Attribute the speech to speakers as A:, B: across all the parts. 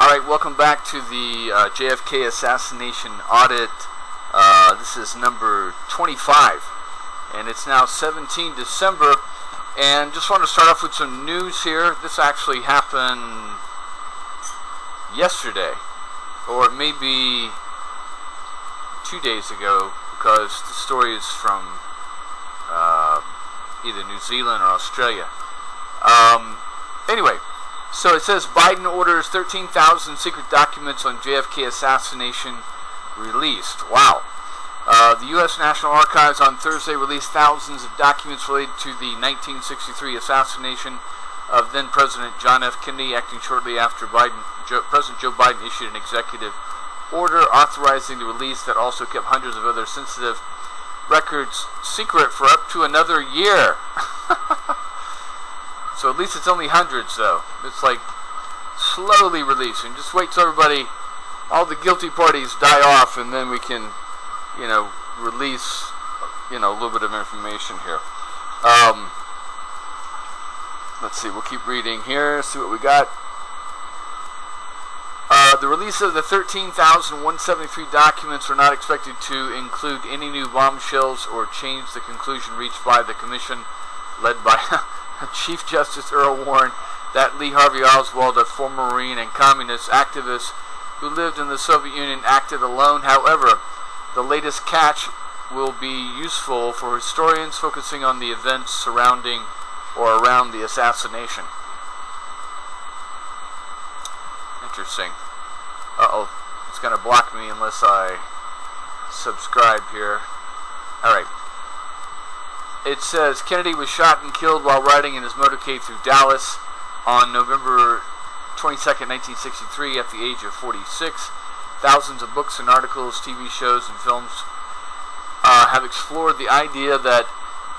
A: Alright, welcome back to the JFK Assassination Audit. This is number 25, and it's now 17 December, and just want to start off with some news here. This actually happened yesterday, or it may be 2 days ago, because the story is from either New Zealand or Australia. Anyway, so it says Biden orders 13,000 secret documents on JFK assassination released. Wow. The U.S. National Archives on Thursday released thousands of documents related to the 1963 assassination of then-President John F. Kennedy, acting shortly after President Joe Biden issued an executive order authorizing the release that also kept hundreds of other sensitive records secret for up to another year. So at least it's only hundreds, though. It's like slowly releasing. Just wait till everybody, all the guilty parties die off, and then we can, release, a little bit of information here. Let's see, we'll keep reading here, see what we got. The release of the 13,173 documents are not expected to include any new bombshells or change the conclusion reached by the commission led by Chief Justice Earl Warren that Lee Harvey Oswald, a former Marine and communist activist who lived in the Soviet Union, acted alone. However, the latest catch will be useful for historians focusing on the events surrounding or around the assassination. Interesting. Uh-oh, it's going to block me unless I subscribe here. Alright. It says Kennedy was shot and killed while riding in his motorcade through Dallas on November 22nd, 1963 at the age of 46. Thousands of books and articles, TV shows, and films have explored the idea that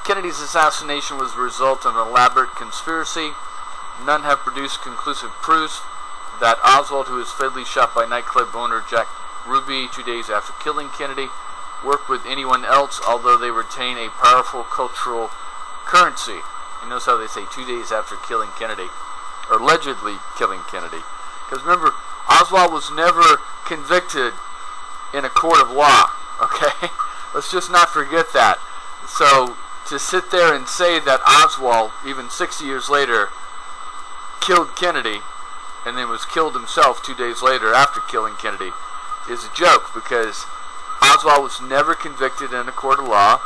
A: Kennedy's assassination was the result of an elaborate conspiracy. None have produced conclusive proofs that Oswald, who was fatally shot by nightclub owner Jack Ruby 2 days after killing Kennedy, work with anyone else, although they retain a powerful cultural currency. You notice how they say 2 days after killing Kennedy, or allegedly killing Kennedy. Because remember, Oswald was never convicted in a court of law, okay? Let's just not forget that. So, to sit there and say that Oswald, even 60 years later, killed Kennedy, and then was killed himself 2 days later after killing Kennedy, is a joke, because Oswald was never convicted in a court of law,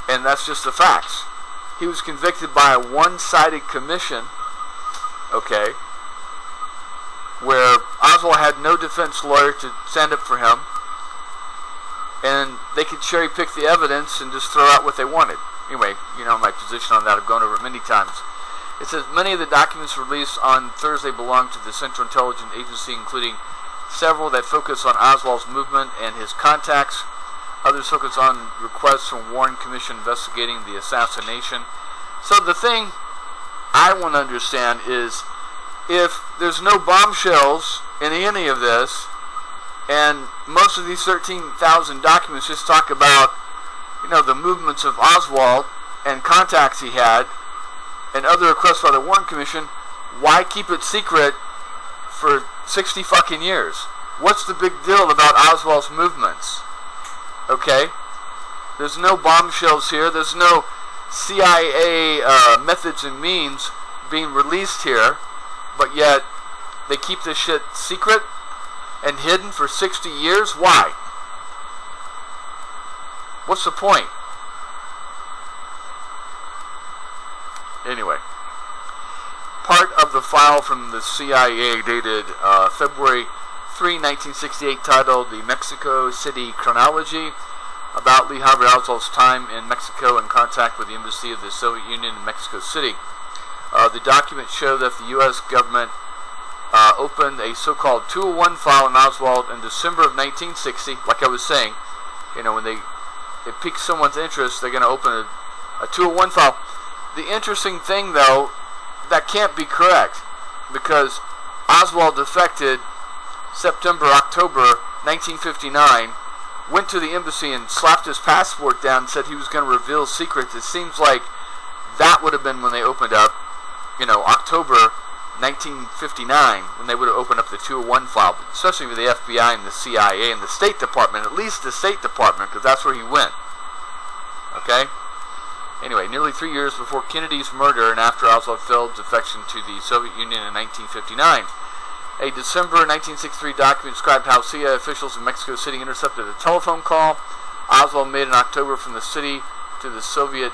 A: and that's just the facts. He was convicted by a one-sided commission, okay, where Oswald had no defense lawyer to stand up for him, and they could cherry-pick the evidence and just throw out what they wanted. Anyway, you know my position on that. I've gone over it many times. It says many of the documents released on Thursday belong to the Central Intelligence Agency, including several that focus on Oswald's movement and his contacts. Others focus on requests from Warren Commission investigating the assassination. So the thing I want to understand is, if there's no bombshells in any of this, and most of these 13,000 documents just talk about, the movements of Oswald and contacts he had, and other requests by the Warren Commission, why keep it secret for 60 fucking years? What's the big deal about Oswald's movements? Okay? There's no bombshells here. There's no CIA methods and means being released here, but yet they keep this shit secret and hidden for 60 years? Why? What's the point? Anyway, part of the file from the CIA dated February 3, 1968, titled The Mexico City Chronology, about Lee Harvey Oswald's time in Mexico in contact with the embassy of the Soviet Union in Mexico City. The documents show that the U.S. government opened a so-called 201 file on Oswald in December of 1960. Like I was saying, when it piques someone's interest, they're going to open a 201 file. The interesting thing, though, that can't be correct, because Oswald defected September, October 1959, went to the embassy and slapped his passport down and said he was going to reveal secrets. It seems like that would have been when they opened up, October 1959, when they would have opened up the 201 file, especially with the FBI and the CIA and the State Department, at least the State Department, because that's where he went. Okay? Anyway, nearly 3 years before Kennedy's murder and after Oswald failed defection to the Soviet Union in 1959. A December 1963 document described how CIA officials in Mexico City intercepted a telephone call Oswald made in October from the city to the Soviet,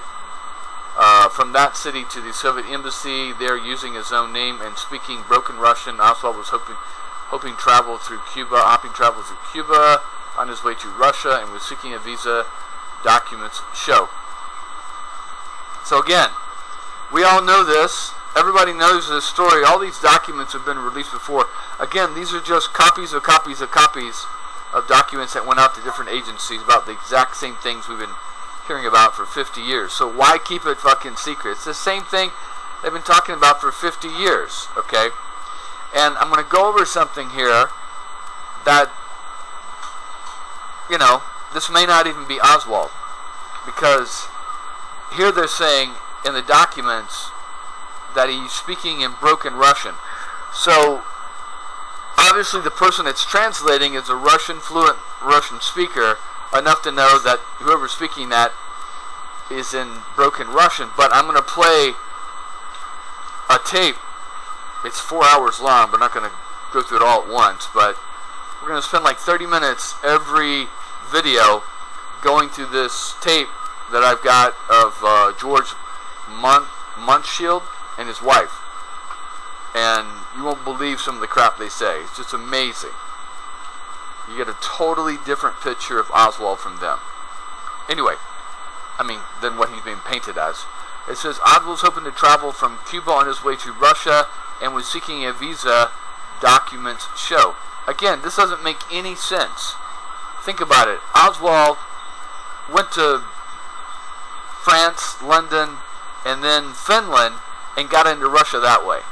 A: from that city to the Soviet embassy. There, using his own name and speaking broken Russian, Oswald was opting travel through Cuba on his way to Russia, and was seeking a visa. Documents show. So again, we all know this. Everybody knows this story. All these documents have been released before. Again, these are just copies of copies of copies of documents that went out to different agencies about the exact same things we've been hearing about for 50 years. So why keep it fucking secret? It's the same thing they've been talking about for 50 years, okay? And I'm going to go over something here that, you know, this may not even be Oswald, because here they're saying in the documents that he's speaking in broken Russian. So obviously the person that's translating is a fluent Russian speaker, enough to know that whoever's speaking that is in broken Russian. But I'm going to play a tape. It's 4 hours long, but I'm not going to go through it all at once. But we're going to spend like 30 minutes every video going through this tape that I've got of George Munchshield and his wife. And you won't believe some of the crap they say. It's just amazing. You get a totally different picture of Oswald from them. Anyway, I mean, than what he's being painted as. It says, Oswald's hoping to travel from Cuba on his way to Russia and was seeking a visa, documents show. Again, this doesn't make any sense. Think about it. Oswald went to France, London, and then Finland, and got into Russia that way.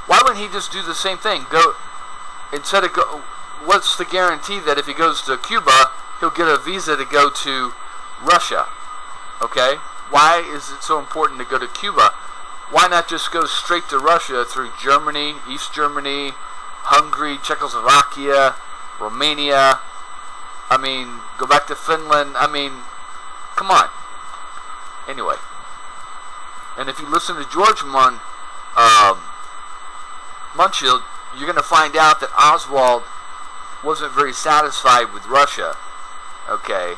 A: Why wouldn't he just do the same thing? What's the guarantee that if he goes to Cuba, he'll get a visa to go to Russia? Okay? Why is it so important to go to Cuba? Why not just go straight to Russia through Germany, East Germany, Hungary, Czechoslovakia, Romania? I mean, go back to Finland. I mean, come on. Anyway. And if you listen to George Munchshield, you're going to find out that Oswald wasn't very satisfied with Russia. Okay?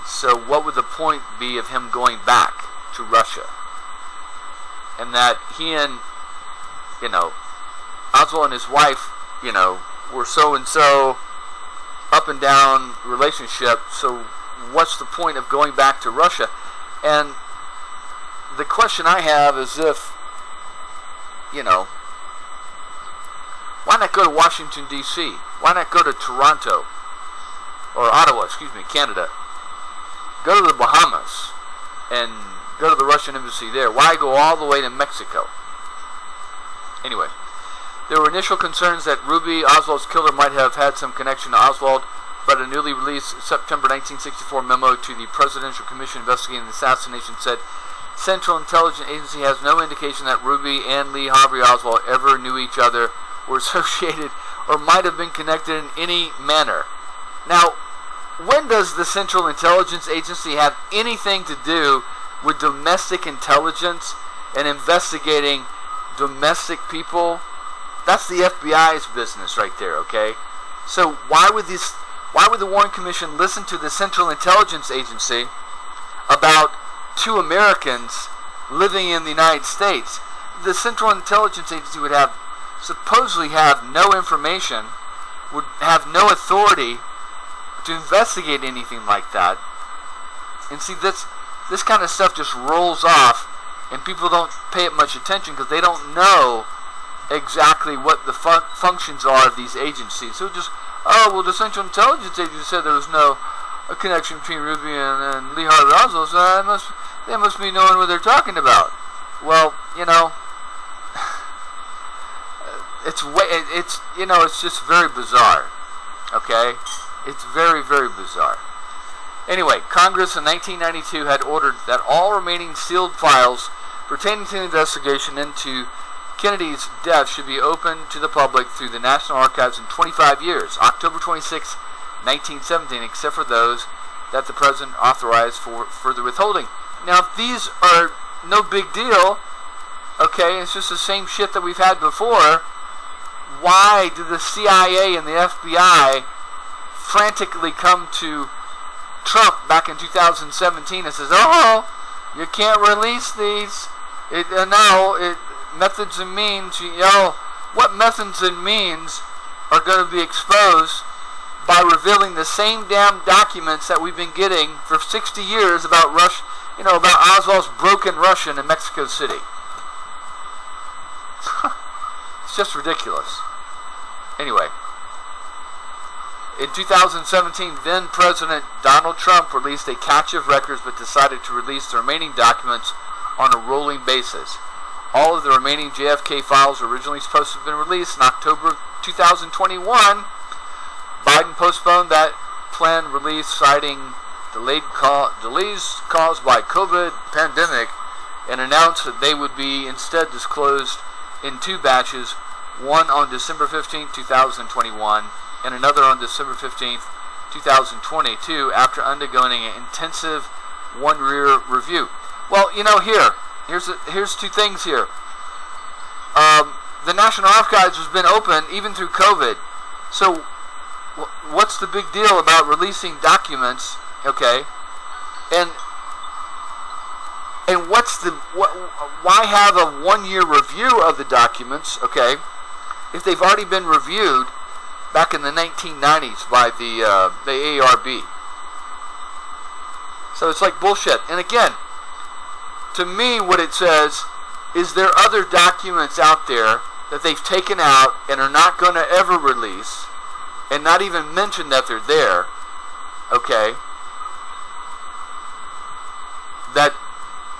A: So what would the point be of him going back to Russia? And that he and, Oswald and his wife, were so-and-so, up and down relationship, so what's the point of going back to Russia? And the question I have is if, why not go to Washington, D.C.? Why not go to Toronto? Or Ottawa, Canada. Go to the Bahamas and go to the Russian embassy there. Why go all the way to Mexico? Anyway, there were initial concerns that Ruby, Oswald's killer, might have had some connection to Oswald, but a newly released September 1964 memo to the Presidential Commission investigating the assassination said, Central Intelligence Agency has no indication that Ruby and Lee Harvey Oswald ever knew each other, were associated, or might have been connected in any manner. Now, when does the Central Intelligence Agency have anything to do with domestic intelligence and investigating domestic people? That's the FBI's business right there, okay? So why would the Warren Commission listen to the Central Intelligence Agency about two Americans living in the United States? The Central Intelligence Agency would supposedly have no information, would have no authority to investigate anything like that. And see, this kind of stuff just rolls off, and people don't pay it much attention because they don't know exactly what the functions are of these agencies. So just, the Central Intelligence Agency said there was no connection between Ruby and Lee Harvey Oswald, so they must be knowing what they're talking about. Well, it's just very bizarre. Okay? It's very, very bizarre. Anyway, Congress in 1992 had ordered that all remaining sealed files pertaining to the investigation into Kennedy's death should be open to the public through the National Archives in 25 years, October 26, 1917, except for those that the President authorized for further withholding. Now, if these are no big deal, okay, it's just the same shit that we've had before, why do the CIA and the FBI frantically come to Trump back in 2017 and says, oh, you can't release these, methods and means, what methods and means are going to be exposed by revealing the same damn documents that we've been getting for 60 years about about Oswald's broken Russian in Mexico City. It's just ridiculous. Anyway, in 2017, then President Donald Trump released a cache of records but decided to release the remaining documents on a rolling basis. All of the remaining JFK files were originally supposed to have been released in October 2021. Biden postponed that planned release, citing delays caused by COVID pandemic, and announced that they would be instead disclosed in two batches, one on December 15, 2021, and another on December 15, 2022, after undergoing an intensive one-year review. Well, here's two things here. The National Archives has been open even through COVID, so what's the big deal about releasing documents? Okay, and why have a one-year review of the documents? Okay, if they've already been reviewed back in the 1990s by the AARB. So it's like bullshit. And again, to me, what it says is there are other documents out there that they've taken out and are not going to ever release, and not even mention that they're there. Okay, that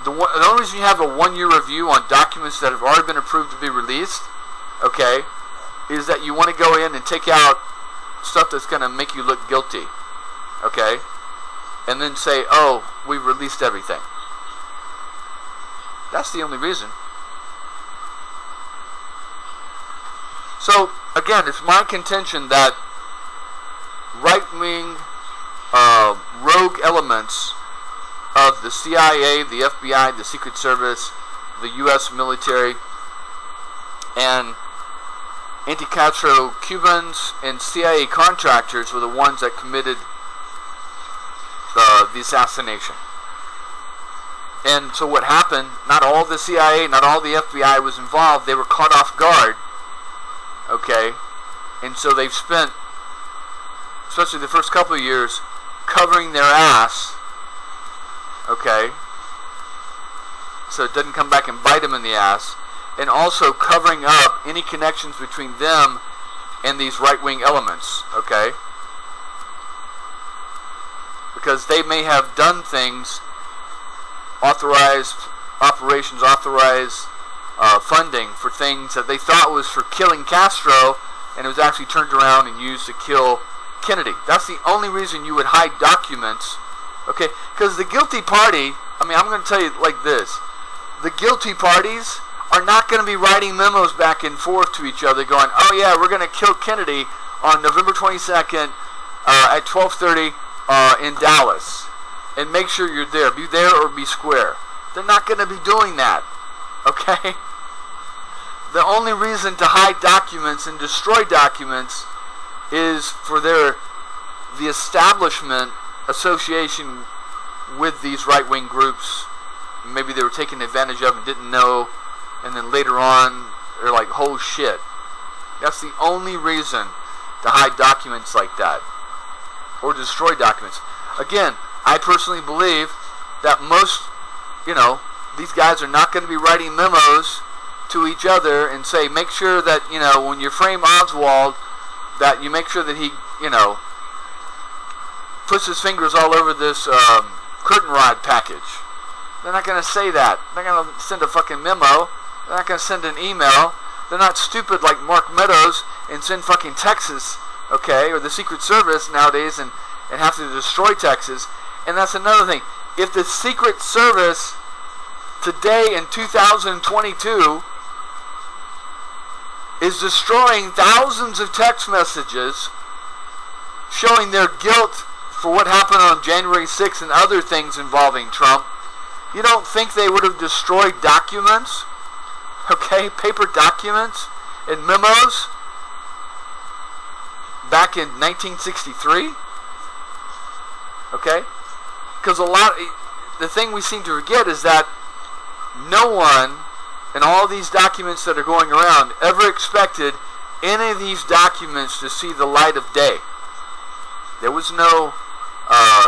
A: the only reason you have a one-year review on documents that have already been approved to be released, okay, is that you want to go in and take out stuff that's going to make you look guilty, okay, and then say, oh, we released everything. That's the only reason. So, again, it's my contention that right-wing rogue elements of the CIA, the FBI, the Secret Service, the U.S. military, and anti-Castro Cubans and CIA contractors were the ones that committed the assassination. And so what happened, not all the CIA, not all the FBI was involved. They were caught off guard. Okay? And so they've spent, especially the first couple of years, covering their ass. Okay? So it doesn't come back and bite them in the ass. And also covering up any connections between them and these right-wing elements. Okay? Because they may have done things, authorized operations, authorized funding for things that they thought was for killing Castro, and it was actually turned around and used to kill Kennedy. That's the only reason you would hide documents, okay? Because the guilty party, I'm going to tell you like this, the guilty parties are not going to be writing memos back and forth to each other going, oh yeah, we're going to kill Kennedy on November 22nd at 12:30 in Dallas. And make sure you're there. Be there or be square. They're not going to be doing that. Okay? The only reason to hide documents and destroy documents is for the establishment association with these right-wing groups. Maybe they were taken advantage of and didn't know, and then later on they're like, oh shit. That's the only reason to hide documents like that or destroy documents. Again, I personally believe that most, these guys are not going to be writing memos to each other and say, make sure that, when you frame Oswald, that you make sure that he, puts his fingers all over this curtain rod package. They're not going to say that. They're not going to send a fucking memo. They're not going to send an email. They're not stupid like Mark Meadows and send fucking Texas, okay, or the Secret Service nowadays and have to destroy Texas. And that's another thing. If the Secret Service today in 2022 is destroying thousands of text messages showing their guilt for what happened on January 6th and other things involving Trump, you don't think they would have destroyed documents? Okay, paper documents and memos back in 1963? Okay? Because the thing we seem to forget is that no one in all these documents that are going around ever expected any of these documents to see the light of day. There was no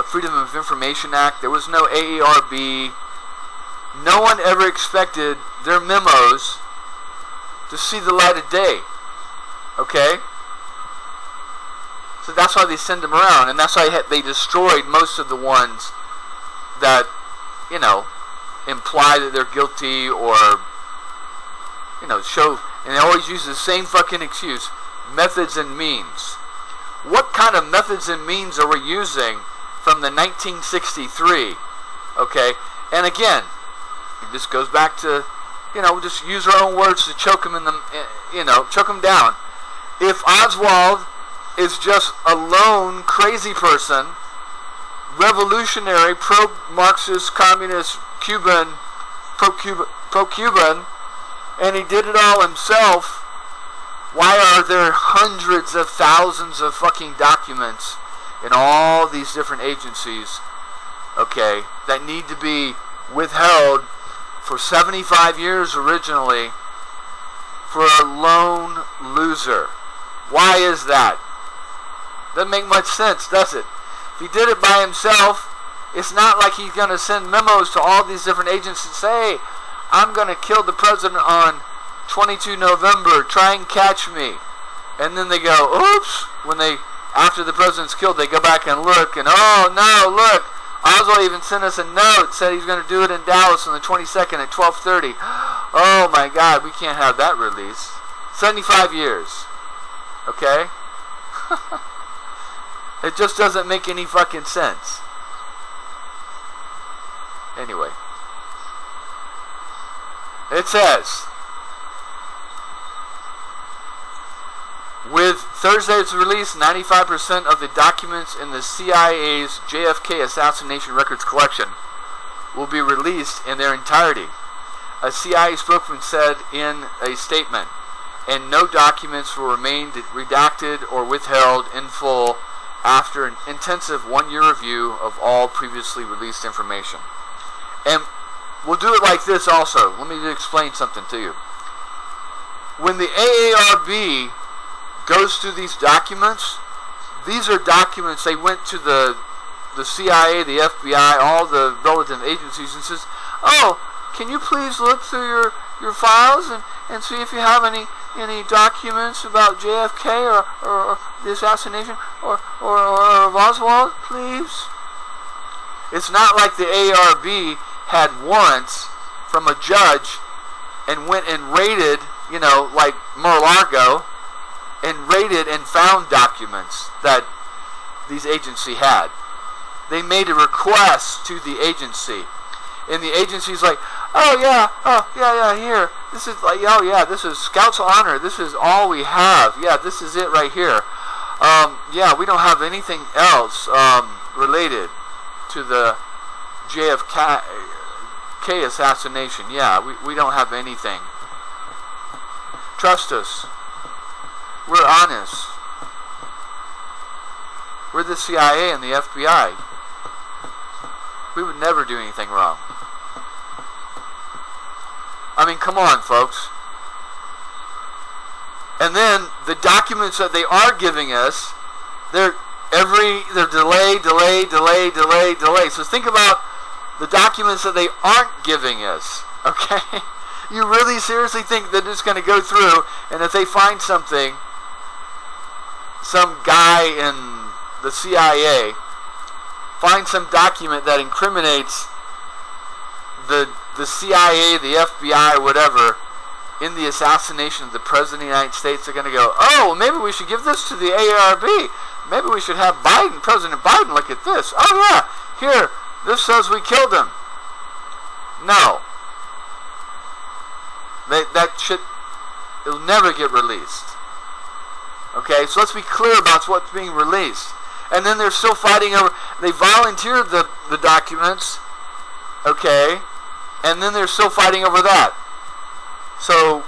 A: Freedom of Information Act. There was no AARB. No one ever expected their memos to see the light of day. Okay? So that's why they send them around, and that's why they destroyed most of the ones that, imply that they're guilty or, show, and they always use the same fucking excuse, methods and means. What kind of methods and means are we using from the 1963? Okay? And again, this goes back to, just use our own words to choke them choke them down. If Oswald is just a lone crazy person, revolutionary, pro-Marxist, communist, Cuban, pro-Cuban, and he did it all himself, why are there hundreds of thousands of fucking documents in all these different agencies, okay, that need to be withheld for 75 years originally for a lone loser? Why is that? Doesn't make much sense, does it? If he did it by himself, it's not like he's going to send memos to all these different agencies and say, hey, I'm going to kill the president on 22 November, try and catch me. And then they go, oops, after the president's killed, they go back and look, and oh no, look, Oswald even sent us a note, said he's going to do it in Dallas on the 22nd at 12:30. Oh my God, we can't have that release. 75 years. Okay? It just doesn't make any fucking sense. Anyway. It says, with Thursday's release, 95% of the documents in the CIA's JFK assassination records collection will be released in their entirety, a CIA spokesman said in a statement, and no documents will remain redacted or withheld in full after an intensive one-year review of all previously released information. And we'll do it like this also. Let me explain something to you. When the AARB goes through these documents, these are documents, they went to the CIA, the FBI, all the relative agencies and says, oh, can you please look through your files and see if you have any documents about JFK or the assassination or of Oswald, please? It's not like the ARB had warrants from a judge and went and raided, like Mar-a-Lago, and raided and found documents that these agency had. They made a request to the agency, and the agency's like, oh yeah, here, this is like, oh yeah, this is Scouts of Honor, this is all we have, yeah, this is it right here. Yeah, we don't have anything else related to the JFK assassination. Yeah, we don't have anything. Trust us. We're honest. We're the CIA and the FBI. We would never do anything wrong. I mean, come on, folks. And then the documents that they are giving us, they're delay. So think about the documents that they aren't giving us. Okay? You really seriously think that it's going to go through, and if they find something, some guy in the CIA finds some document that incriminates the CIA, the FBI, whatever, in the assassination of the President of the United States, they're going to go, oh, maybe we should give this to the ARB. Maybe we should have Biden, President Biden, look at this. Oh, yeah, here, this says we killed him. No. That shit It'll never get released. Okay, so let's be clear about what's being released. And then they're still fighting over, they volunteered the documents, okay, and then they're still fighting over that. So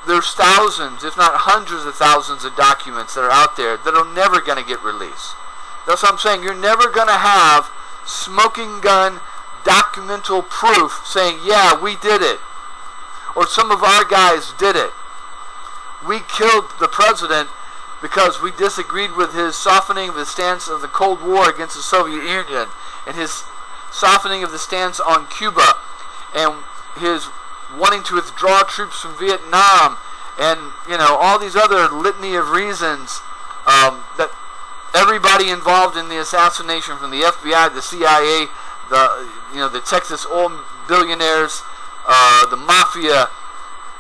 A: there's thousands, if not hundreds of thousands of documents that are out there that are never going to get released. That's what I'm saying. You're never going to have smoking gun documental proof saying, yeah, we did it. Or some of our guys did it. We killed the president because we disagreed with his softening of the stance of the Cold War against the Soviet Union, and his softening of the stance on Cuba, and his wanting to withdraw troops from Vietnam, and all these other litany of reasons that everybody involved in the assassination, from the FBI, the CIA, the Texas oil billionaires, the mafia,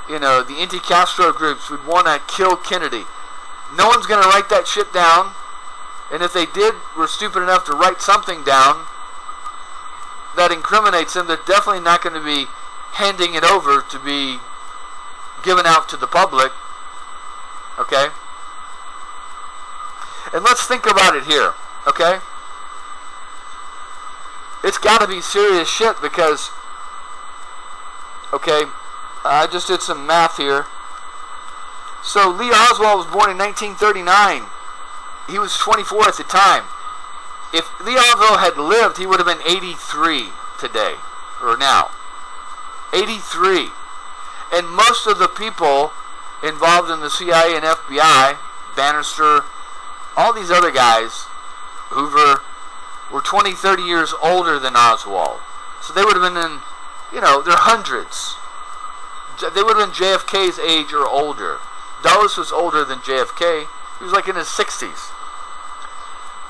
A: the anti-Castro groups would want to kill Kennedy. No one's going to write that shit down, and if they were stupid enough to write something down that incriminates them, they're definitely not going to be handing it over to be given out to the public. Okay? And let's think about it here. Okay? It's got to be serious shit because, okay, I just did some math here. So Lee Oswald was born in 1939. He was 24 at the time. If Lee Oswald had lived, he would have been 83 today, or now. 83. And most of the people involved in the CIA and FBI, Bannister, all these other guys, Hoover, were 20, 30 years older than Oswald. So they would have been in, they're hundreds. They would have been JFK's age or older. Dulles was older than JFK. He was like in his 60s.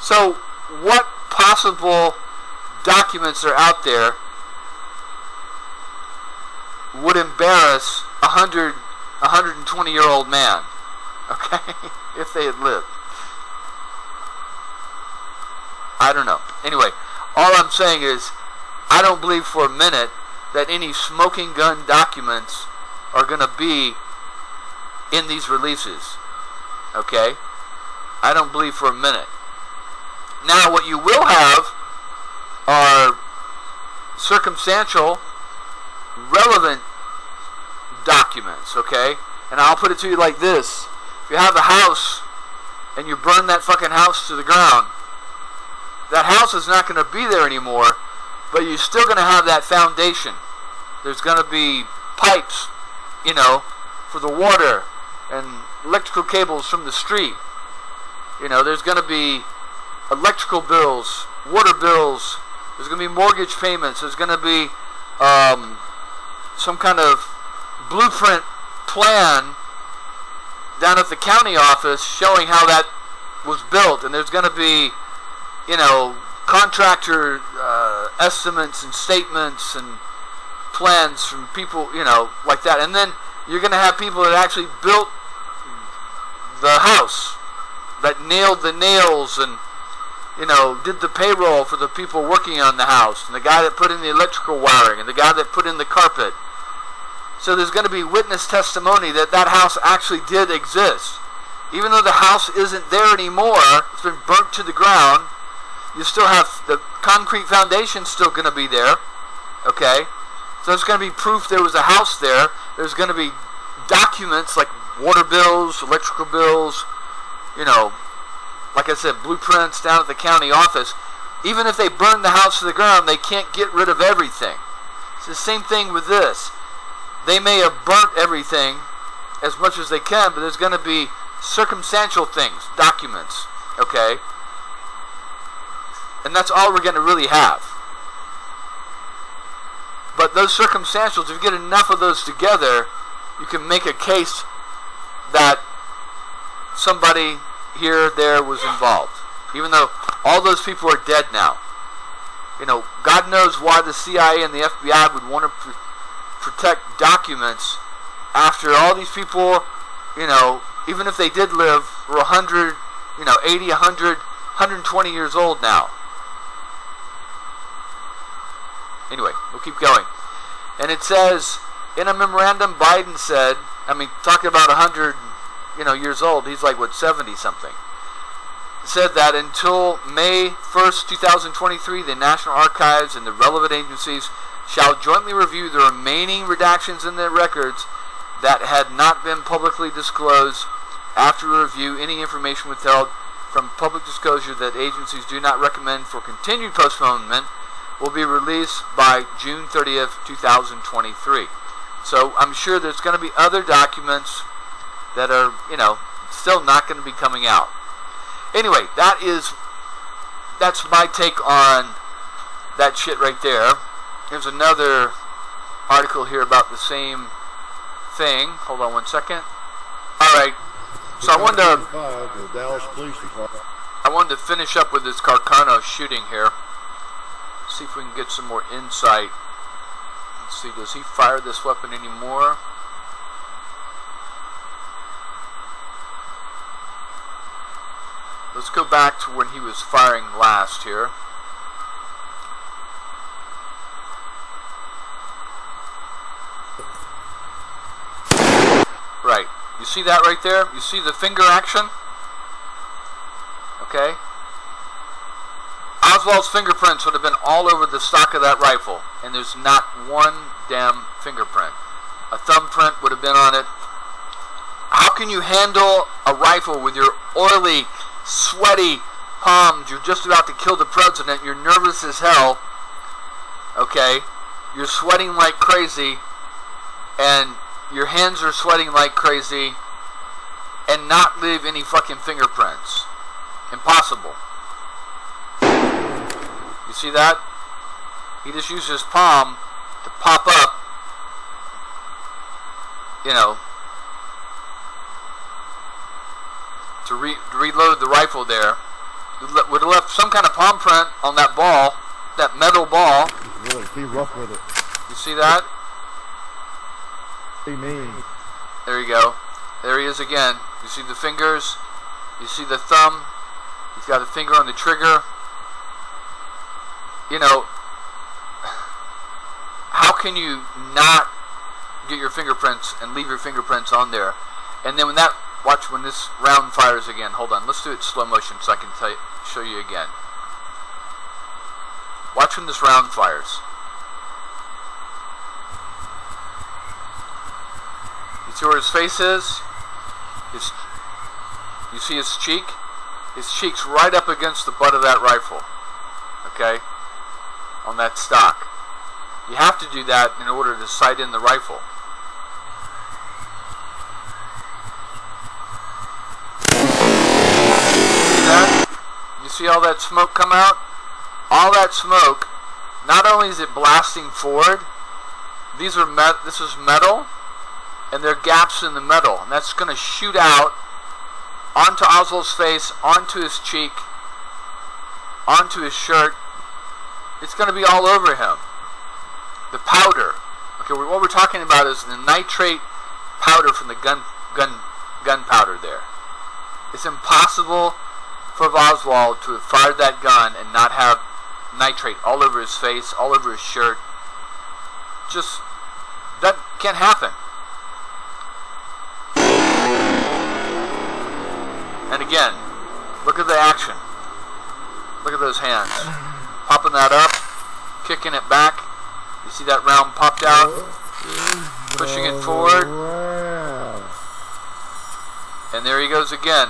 A: So what possible documents are out there would embarrass a 120-year-old man? Okay? If they had lived. I don't know. Anyway, all I'm saying is I don't believe for a minute that any smoking gun documents are going to be in these releases. Okay? I don't believe for a minute. Now, what you will have are circumstantial, relevant documents, okay? And I'll put it to you like this. If you have a house and you burn that fucking house to the ground, that house is not going to be there anymore, but you're still going to have that foundation. There's going to be pipes, for the water, and electrical cables from the street. There's going to be electrical bills, water bills, there's going to be mortgage payments, there's going to be some kind of blueprint plan down at the county office showing how that was built, and there's going to be contractor estimates and statements and plans from people, like that. And then you're going to have people that actually built the house, that nailed the nails and, did the payroll for the people working on the house, and the guy that put in the electrical wiring, and the guy that put in the carpet. So there's going to be witness testimony that that house actually did exist. Even though the house isn't there anymore, it's been burnt to the ground, you still have the concrete foundation still going to be there. Okay? So there's going to be proof there was a house there. There's going to be documents like water bills, electrical bills, like I said, blueprints down at the county office. Even if they burn the house to the ground, they can't get rid of everything. It's the same thing with this. They may have burnt everything as much as they can, but there's going to be circumstantial things, documents, okay? And that's all we're going to really have. But those circumstantials, if you get enough of those together, you can make a case that somebody here, there was involved. Even though all those people are dead now. God knows why the CIA and the FBI would want to protect documents after all these people, even if they did live, were 100, 80, 100, 120 years old now. Anyway, we'll keep going. And it says, in a memorandum, Biden said I mean, talking about 100, years old. He's like, what, 70 something. Said that until May 1st, 2023, the National Archives and the relevant agencies shall jointly review the remaining redactions in the records that had not been publicly disclosed. After review, any information withheld from public disclosure that agencies do not recommend for continued postponement will be released by June 30th, 2023. So I'm sure there's going to be other documents that are, still not going to be coming out. Anyway, that's my take on that shit right there. There's another article here about the same thing. Hold on one second. Alright, so I wanted to finish up with this Carcano shooting here. See if we can get some more insight. Let's see, does he fire this weapon anymore? Let's go back to when he was firing last here. Right. You see that right there? You see the finger action? Okay. Oswald's fingerprints would have been all over the stock of that rifle, and there's not one damn fingerprint. A thumbprint would have been on it. How can you handle a rifle with your oily, sweaty palms? You're just about to kill the president. You're nervous as hell. Okay? You're sweating like crazy, and your hands are sweating like crazy, and not leave any fucking fingerprints. Impossible. You see that? He just used his palm to pop up, to reload the rifle there. Would have left some kind of palm print on that ball, that metal ball.
B: Really, be rough with it.
A: You see that?
B: Be mean.
A: There you go. There he is again. You see the fingers? You see the thumb? He's got a finger on the trigger. How can you not get your fingerprints and leave your fingerprints on there? And then watch when this round fires again. Hold on, let's do it slow motion so I can show you again. Watch when this round fires. You see where his face is? You see his cheek? His cheek's right up against the butt of that rifle. Okay? On that stock. You have to do that in order to sight in the rifle. See that? You see all that smoke come out? All that smoke, not only is it blasting forward, this is metal, and there are gaps in the metal, and that's going to shoot out onto Oswald's face, onto his cheek, onto his shirt. It's going to be all over him. The powder. Okay, what we're talking about is the nitrate powder from the gunpowder there. It's impossible for Oswald to have fired that gun and not have nitrate all over his face, all over his shirt. Just, that can't happen. And again, look at the action. Look at those hands. Popping that up, kicking it back. You see that round popped out? Pushing it forward. And there he goes again.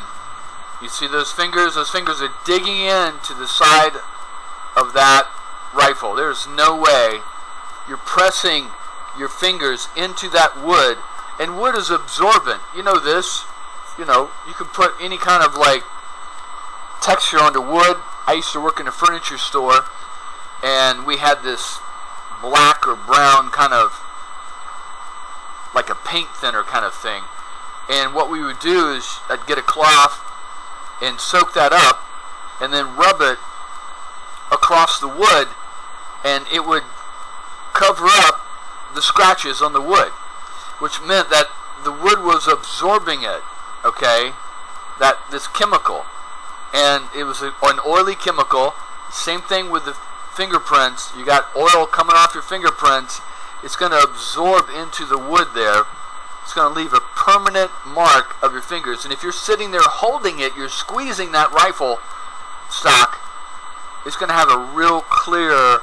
A: You see those fingers? Those fingers are digging into the side of that rifle. There's no way you're pressing your fingers into that wood. And wood is absorbent. You know this. You can put any kind of texture onto wood. I used to work in a furniture store, and we had this black or brown kind of, like a paint thinner kind of thing. And what we would do is I'd get a cloth and soak that up and then rub it across the wood, and it would cover up the scratches on the wood, which meant that the wood was absorbing it, okay, this chemical. And it was an oily chemical. Same thing with the fingerprints. You got oil coming off your fingerprints. It's going to absorb into the wood there. It's going to leave a permanent mark of your fingers. And if you're sitting there holding it, you're squeezing that rifle stock, it's going to have a real clear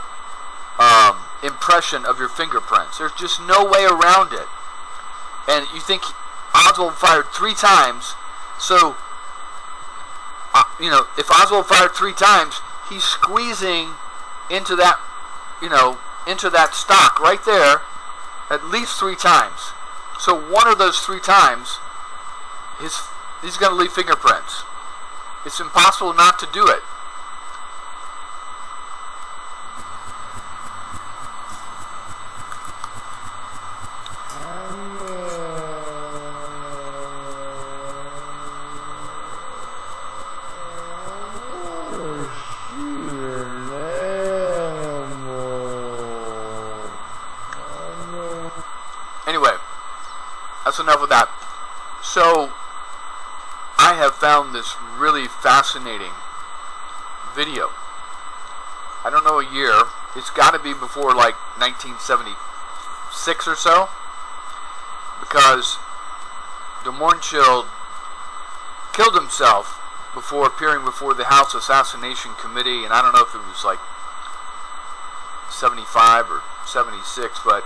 A: impression of your fingerprints. There's just no way around it. And you think Oswald fired 3 times, so if Oswald fired 3 times, he's squeezing into that, into that stock right there at least 3 times. So one of those 3 times, he's going to leave fingerprints. It's impossible not to do it. Anyway, that's enough of that. So, I have found this really fascinating video. I don't know a year. It's got to be before like 1976 or so, because Demorshield killed himself before appearing before the House Assassination Committee, and I don't know if it was like 75 or 76, but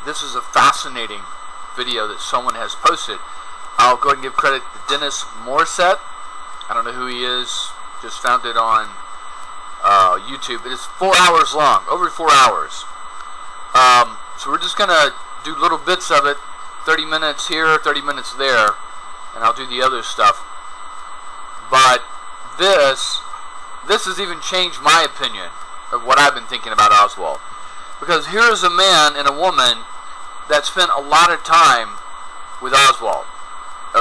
A: this is a fascinating video that someone has posted. I'll go ahead and give credit to Dennis Morissette. I don't know who he is. Just found it on YouTube. It is 4 hours long, over 4 hours. So we're just going to do little bits of it, 30 minutes here, 30 minutes there, and I'll do the other stuff. But this has even changed my opinion of what I've been thinking about Oswald. Because here's a man and a woman that spent a lot of time with Oswald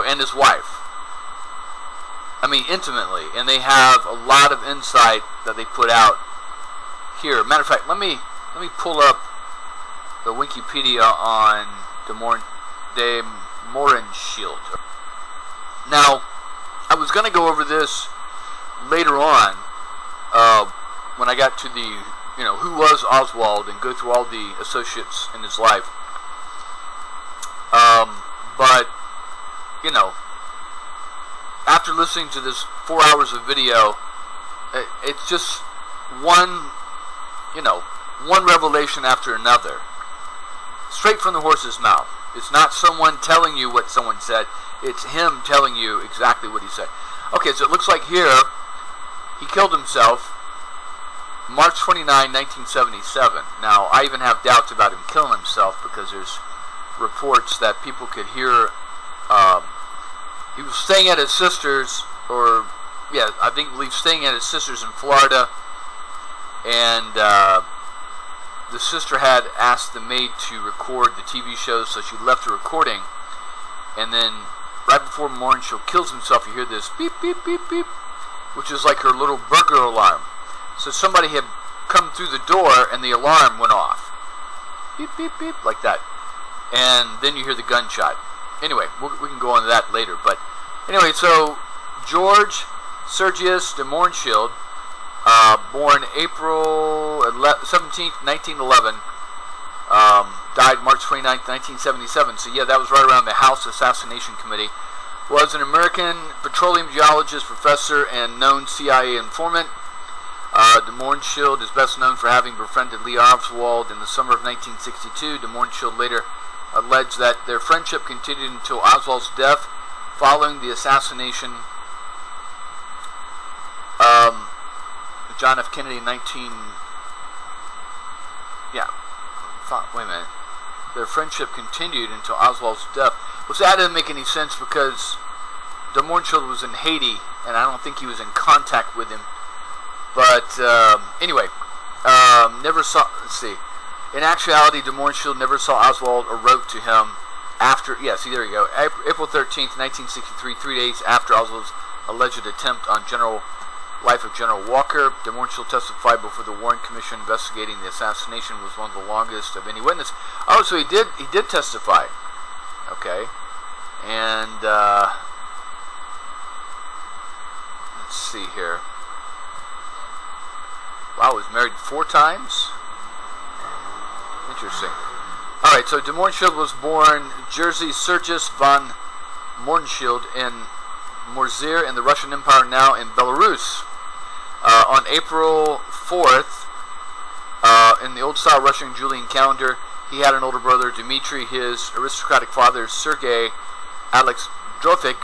A: and his wife. I mean, intimately, and they have a lot of insight that they put out here. Matter of fact, let me pull up the Wikipedia on Demorshield. Now, I was going to go over this later on when I got to the, who was Oswald, and go through all the associates in his life. But, after listening to this 4 hours of video, it's just one revelation after another. Straight from the horse's mouth. It's not someone telling you what someone said. It's him telling you exactly what he said. Okay, so it looks like here, he killed himself March 29, 1977. Now, I even have doubts about him killing himself because there's reports that people could hear. He was staying at his sister's, I believe staying at his sister's in Florida, and the sister had asked the maid to record the TV show, so she left the recording, and then right before Demorshield kills himself, you hear this beep, beep, beep, beep, which is like her little burglar alarm. So somebody had come through the door, and the alarm went off. Beep, beep, beep, like that. And then you hear the gunshot. Anyway, we can go on to that later. But anyway, so George Sergius Demorshield, born April 17th, 1911, died March 29th, 1977. So yeah, that was right around the House Assassination Committee. Was an American petroleum geologist, professor, and known CIA informant. Demorshield is best known for having befriended Lee Oswald in the summer of 1962. Demorshield later alleged that their friendship continued until Oswald's death following the assassination John F. Kennedy in wait a minute. Their friendship continued until Oswald's death. Well, see, that didn't make any sense because Demorshield was in Haiti, and I don't think he was in contact with him. But anyway, never saw. Let's see. In actuality, Demorshield never saw Oswald or wrote to him after. Yeah, see, there you go. April 13th, 1963, 3 days after Oswald's alleged attempt on life of General Walker. Demorshield testified before the Warren Commission investigating the assassination. Was one of the longest of any witness. Oh, so he did testify. Okay, and let's see here. Wow, was married 4 times. Interesting. Alright, so de Mohrenschildt was born Jerzy Sergius von Mohrenschildt in Morzir in the Russian Empire, now in Belarus. On April 4th, in the old-style Russian Julian calendar, he had an older brother, Dmitry. His aristocratic father, Sergei Alexandrovich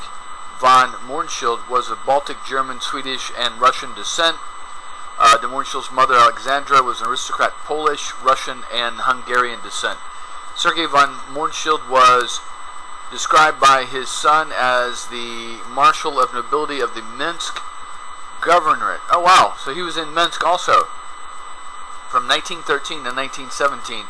A: von Mohrenschildt, was of Baltic, German, Swedish, and Russian descent. De Mohrenschildt's mother, Alexandra, was an aristocrat Polish, Russian, and Hungarian descent. Sergei von Mohrenschildt was described by his son as the Marshal of Nobility of the Minsk Governorate. Oh wow, so he was in Minsk also. From 1913 to 1917.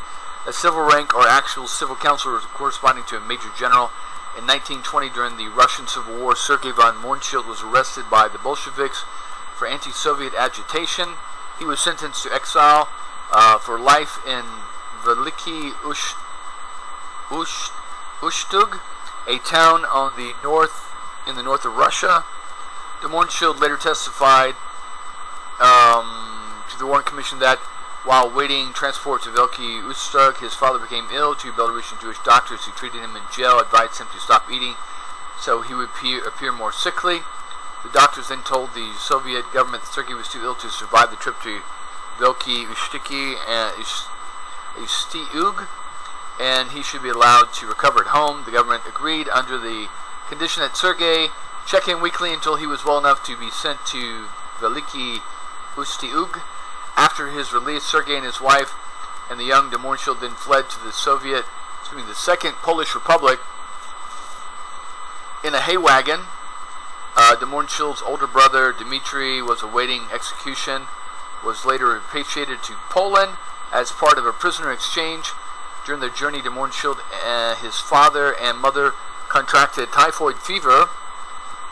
A: A civil rank or actual civil counselor corresponding to a major general. In 1920, during the Russian Civil War, Sergei von Mohrenschildt was arrested by the Bolsheviks for anti-Soviet agitation. He was sentenced to exile for life in Veliki Ustug, a town on the in the north of Russia. De Mohrenschildt later testified to the Warren Commission that while waiting transport to Veliki Ustug, his father became ill. Two Belarusian Jewish doctors who treated him in jail advised him to stop eating so he would appear more sickly. The doctors then told the Soviet government that Sergei was too ill to survive the trip to Veliki Ustug, and he should be allowed to recover at home. The government agreed under the condition that Sergei check in weekly until he was well enough to be sent to Veliki Ustug. After his release, Sergei and his wife and the young de Mohrenschildt then fled to the the Second Polish Republic in a hay wagon. De Mohrenschildt's older brother, Dmitry, was awaiting execution, was later repatriated to Poland as part of a prisoner exchange. During their journey, de Mohrenschildt, his father and mother contracted typhoid fever.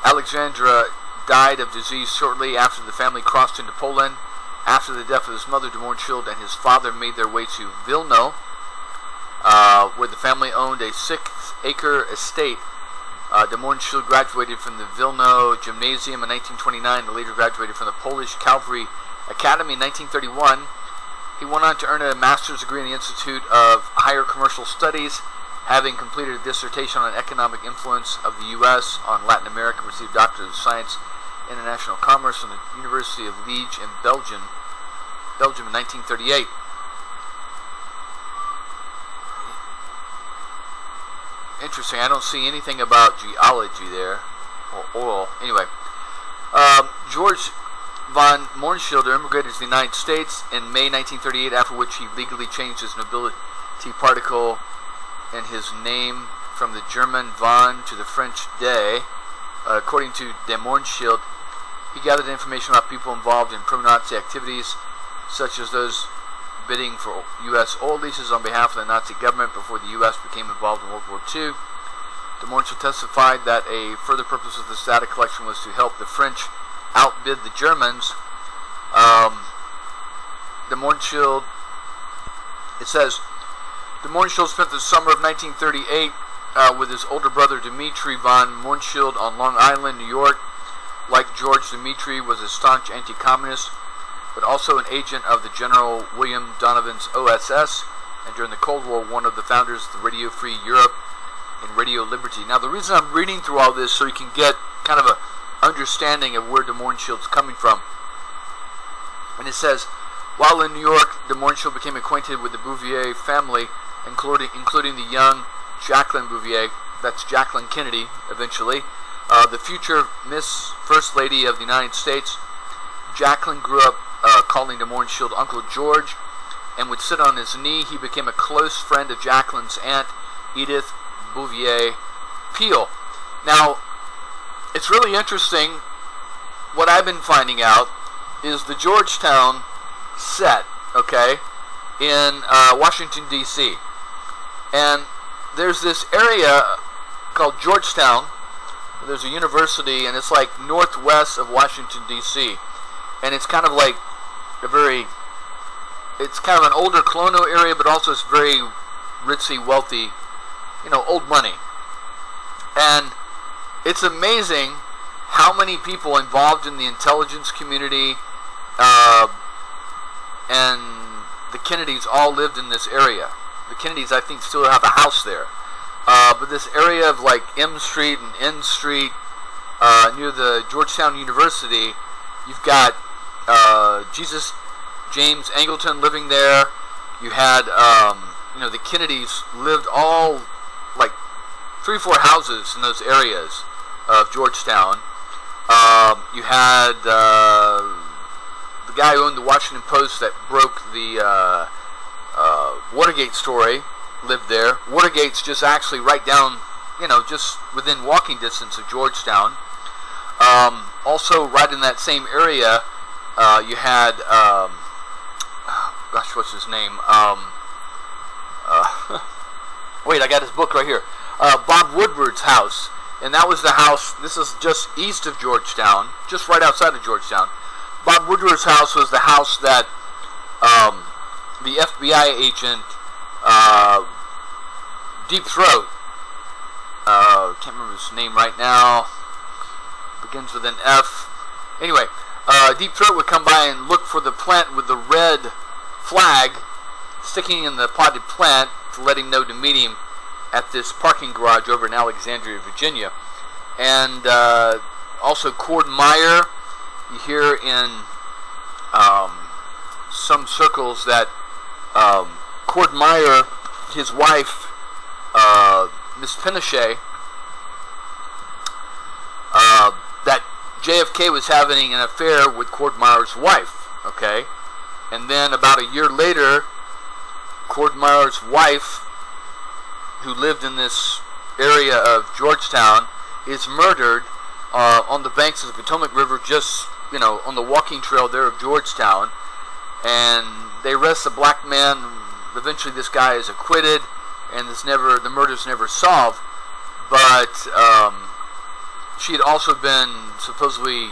A: Alexandra died of disease shortly after the family crossed into Poland. After the death of his mother, de Mohrenschildt and his father made their way to Vilno, where the family owned a 6-acre estate. De Mohrenschildt graduated from the Vilno Gymnasium in 1929 and later graduated from the Polish Cavalry Academy in 1931. He went on to earn a master's degree in the Institute of Higher Commercial Studies, having completed a dissertation on economic influence of the U.S. on Latin America, received a Doctor of Science in International Commerce from the University of Liege in Belgium in 1938. Interesting. I don't see anything about geology there, or oil. Anyway, George von Mohrenschildt immigrated to the United States in May 1938, after which he legally changed his nobility particle in his name from the German von to the French de. According to de Mohrenschildt, he gathered information about people involved in pro-Nazi activities, such as those bidding for U.S. oil leases on behalf of the Nazi government before the U.S. became involved in World War II. De Mohrenschildt testified that a further purpose of this data collection was to help the French outbid the Germans. De Mohrenschildt, it says, de Mohrenschildt spent the summer of 1938 with his older brother Dmitry von Mohrenschildt on Long Island, New York. Like George, Dmitry was a staunch anti-communist, but also an agent of the General William Donovan's OSS, and during the Cold War, one of the founders of the Radio Free Europe and Radio Liberty. Now, the reason I'm reading through all this so you can get kind of a understanding of where de Mohrenschildt's coming from. And it says, while in New York, de Mohrenschildt became acquainted with the Bouvier family, including the young Jacqueline Bouvier, that's Jacqueline Kennedy, eventually, the future Miss First Lady of the United States. Jacqueline grew up calling de Mohrenschildt Uncle George and would sit on his knee. He became a close friend of Jacqueline's aunt, Edith Bouvier Peel. Now, it's really interesting. What I've been finding out is the Georgetown set, okay, in Washington, D.C. And there's this area called Georgetown. There's a university, and it's like northwest of Washington, D.C. And it's kind of like it's kind of an older colonial area, but also it's very ritzy, wealthy, old money. And it's amazing how many people involved in the intelligence community and the Kennedys all lived in this area. the Kennedys, I think, still have a house there. But this area of like M Street and N Street near the Georgetown University, you've got Jesus James Angleton living there. You had, the Kennedys lived all like 3 or 4 houses in those areas of Georgetown. You had the guy who owned the Washington Post that broke the Watergate story lived there. Watergate's just actually right down, just within walking distance of Georgetown. Also, right in that same area, you had, what's his name? Wait, I got his book right here. Bob Woodward's house. And that was the house, this is just east of Georgetown, just right outside of Georgetown. Bob Woodward's house was the house that the FBI agent, Deep Throat, can't remember his name right now, begins with an F. Anyway, Deep Throat would come by and look for the plant with the red flag sticking in the potted plant to let him know to meet him at this parking garage over in Alexandria, Virginia. And also Cord Meyer, you hear in some circles that Cord Meyer, his wife, Miss Pinochet, that JFK was having an affair with Cord Meyer's wife, okay? And then about a year later, Cord Meyer's wife, who lived in this area of Georgetown, is murdered on the banks of the Potomac River, just, on the walking trail there of Georgetown. And they arrest a black man. Eventually this guy is acquitted, and the murder's never solved. But she had also been supposedly,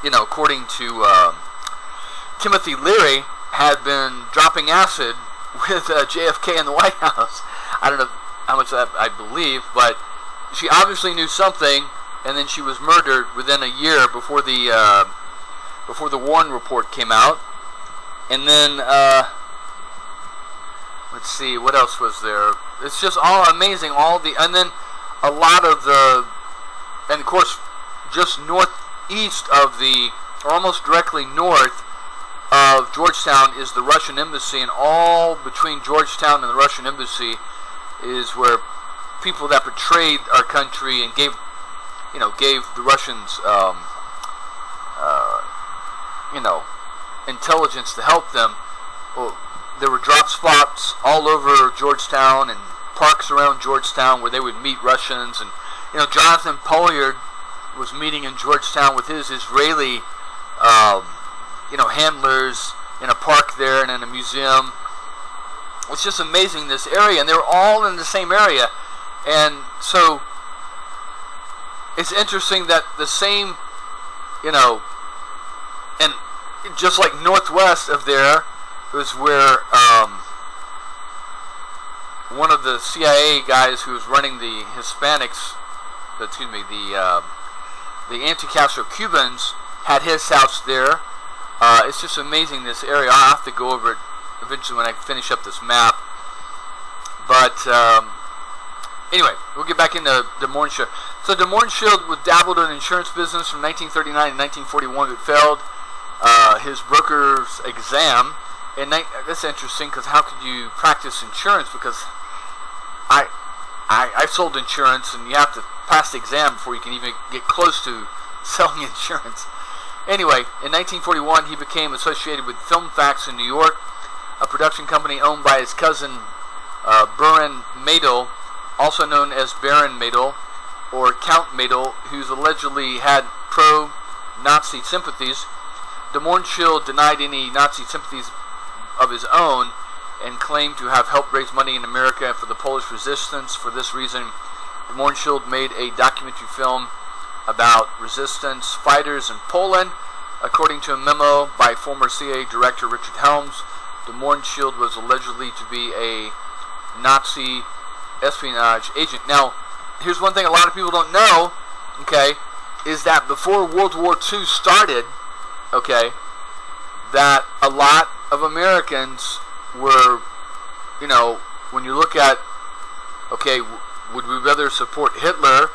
A: according to Timothy Leary, had been dropping acid with JFK in the White House. I don't know how much of that I believe, but she obviously knew something, and then she was murdered within a year before the Warren report came out. And then let's see, what else was there? It's just all amazing. And then a lot of and of course, just northeast of or almost directly north of Georgetown is the Russian embassy, and all between Georgetown and the Russian embassy is where people that betrayed our country and gave the Russians, intelligence to help them. Well, there were drop spots all over Georgetown and parks around Georgetown where they would meet Russians. And Jonathan Pollard was meeting in Georgetown with his Israeli handlers in a park there and in a museum. It's just amazing, this area, and they were all in the same area. And so it's interesting that the same, and just like northwest of there was where one of the CIA guys who was running the the anti-Castro Cubans had his house there. It's just amazing, this area. I'll have to go over it eventually when I finish up this map. But anyway, we'll get back into Des Moines Shield. So Des Moines Shield dabbled in insurance business from 1939 to 1941, but failed his broker's exam. And that's interesting, because how could you practice insurance? Because I've sold insurance, and you have to pass the exam before you can even get close to selling insurance. Anyway, in 1941, he became associated with Film Facts in New York, a production company owned by his cousin Baron Madel, also known as Baron Madel or Count Madel, who's allegedly had pro-Nazi sympathies. Des Moines Shield denied any Nazi sympathies of his own and claimed to have helped raise money in America for the Polish resistance. For this reason, Des Moines Shield made a documentary film about resistance fighters in Poland. According to a memo by former CIA Director Richard Helms, Des Moines Shield was allegedly to be a Nazi espionage agent. Now, here's one thing a lot of people don't know, okay, is that before World War II started, okay, that a lot of Americans were when you look at, okay, would we rather support Hitler,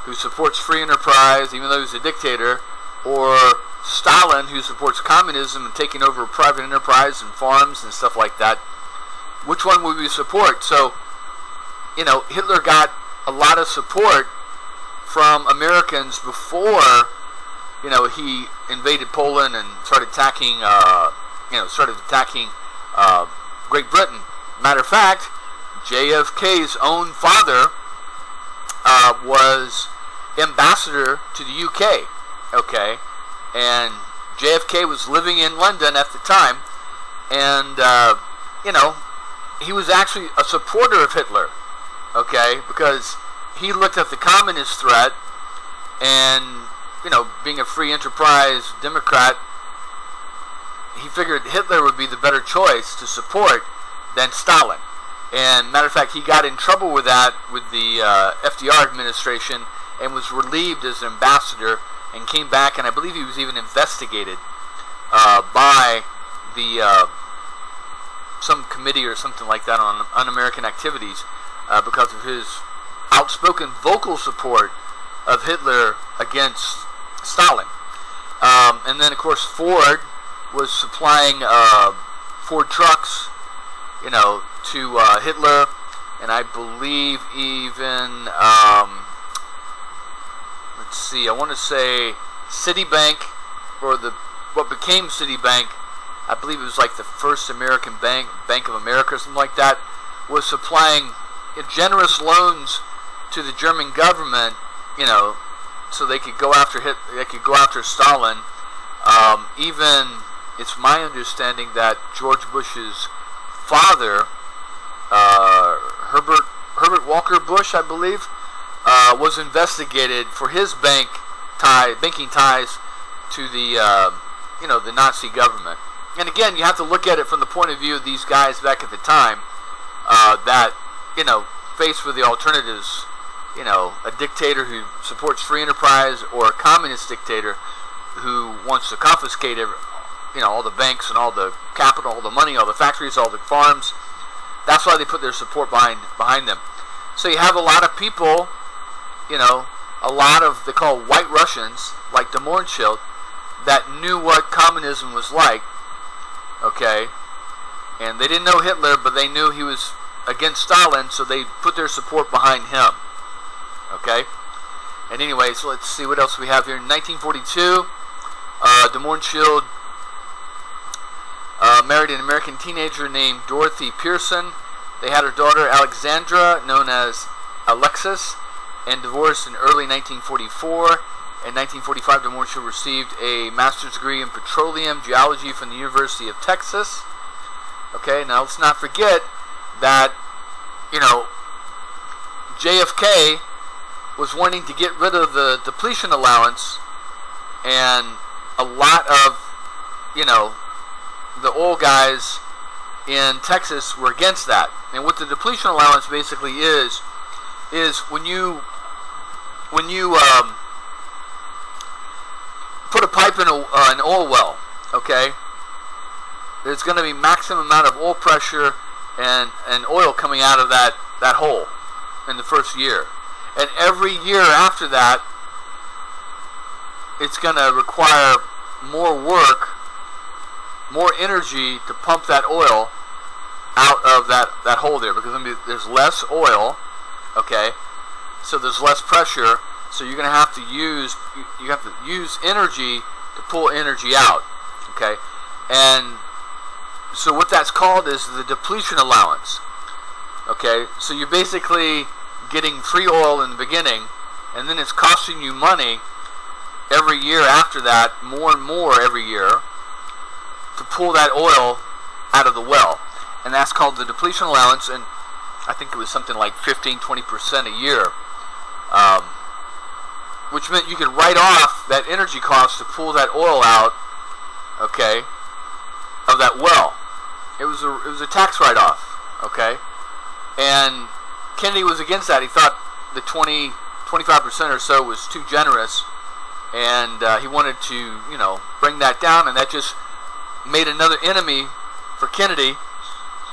A: who supports free enterprise, even though he's a dictator, or Stalin, who supports communism and taking over private enterprise and farms and stuff like that? Which one would we support? So, Hitler got a lot of support from Americans before, he invaded Poland and started attacking, Great Britain. Matter of fact, JFK's own father was ambassador to the UK, okay, and JFK was living in London at the time, and he was actually a supporter of Hitler, okay, because he looked at the communist threat, and being a free enterprise Democrat, he figured Hitler would be the better choice to support than Stalin. And matter of fact, he got in trouble with that with the FDR administration and was relieved as an ambassador and came back, and I believe he was even investigated by the some committee or something like that on un-American activities because of his outspoken vocal support of Hitler against Stalin. And then, of course, Ford was supplying Ford trucks, to Hitler, and I believe even, let's see, I want to say Citibank, or what became Citibank, I believe it was like the first American bank, Bank of America or something like that, was supplying generous loans to the German government, so they could go after Stalin. Even, it's my understanding that George Bush's father, Herbert Walker Bush, I believe, was investigated for his banking ties to the the Nazi government. And again, you have to look at it from the point of view of these guys back at the time that faced with the alternatives, a dictator who supports free enterprise or a communist dictator who wants to confiscate all the banks and all the capital, all the money, all the factories, all the farms. That's why they put their support behind them. So you have a lot of people, a lot of, they call white Russians, like de Mohrenschildt, that knew what communism was like, okay? And they didn't know Hitler, but they knew he was against Stalin, so they put their support behind him, okay? And anyway, so let's see what else we have here. In 1942, de Mohrenschildt married an American teenager named Dorothy Pearson. They had her daughter Alexandra, known as Alexis, and divorced in early 1944. In 1945, de Mohrenschildt received a master's degree in petroleum geology from the University of Texas. Okay, now let's not forget that, JFK was wanting to get rid of the depletion allowance, and a lot of, the oil guys in Texas were against that. And what the depletion allowance basically is when you put a pipe in an oil well, okay, there's going to be maximum amount of oil pressure and oil coming out of that hole in the first year. And every year after that, it's going to require more work, more energy to pump that oil out of that hole there, because there's less oil, okay, so there's less pressure, so you're going to have to use energy to pull energy out, okay? And so what that's called is the depletion allowance, okay? So you're basically getting free oil in the beginning, and then it's costing you money every year after that, more and more every year, to pull that oil out of the well. And that's called the depletion allowance, and I think it was something like 15-20% a year, which meant you could write off that energy cost to pull that oil out, okay, of that well. It was a tax write-off, okay? And Kennedy was against that. He thought the 25% or so was too generous, and he wanted to, bring that down, and that just made another enemy for Kennedy,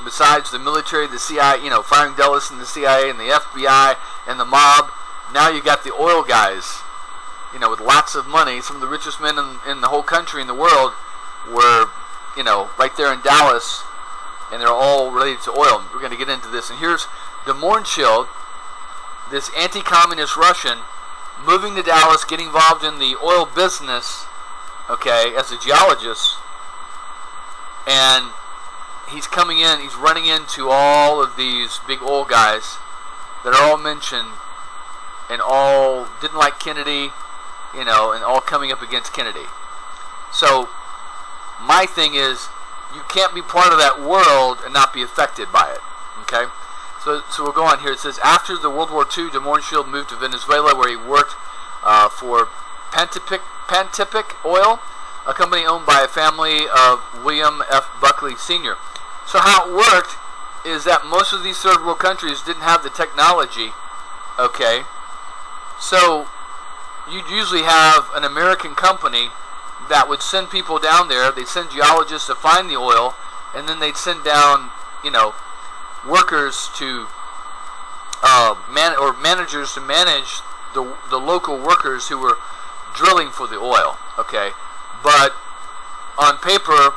A: besides the military, the CIA, firing Dulles and the CIA and the FBI and the mob, now you got the oil guys, with lots of money. Some of the richest men in the whole country, in the world, were, right there in Dallas, and they're all related to oil. We're going to get into this. And here's de Mohrenschildt, this anti-communist Russian, moving to Dallas, getting involved in the oil business, okay, as a geologist, and he's coming in, he's running into all of these big oil guys that are all mentioned and all didn't like Kennedy, and all coming up against Kennedy. So my thing is, you can't be part of that world and not be affected by it, okay? So we'll go on here. It says, after the World War II, de Mohrenschildt moved to Venezuela, where he worked for Pantipic Oil, a company owned by a family of William F. Buckley Sr. So how it worked is that most of these third world countries didn't have the technology, okay? So you'd usually have an American company that would send people down there. They'd send geologists to find the oil, and then they'd send down, workers to managers to manage the local workers who were drilling for the oil, okay? But on paper,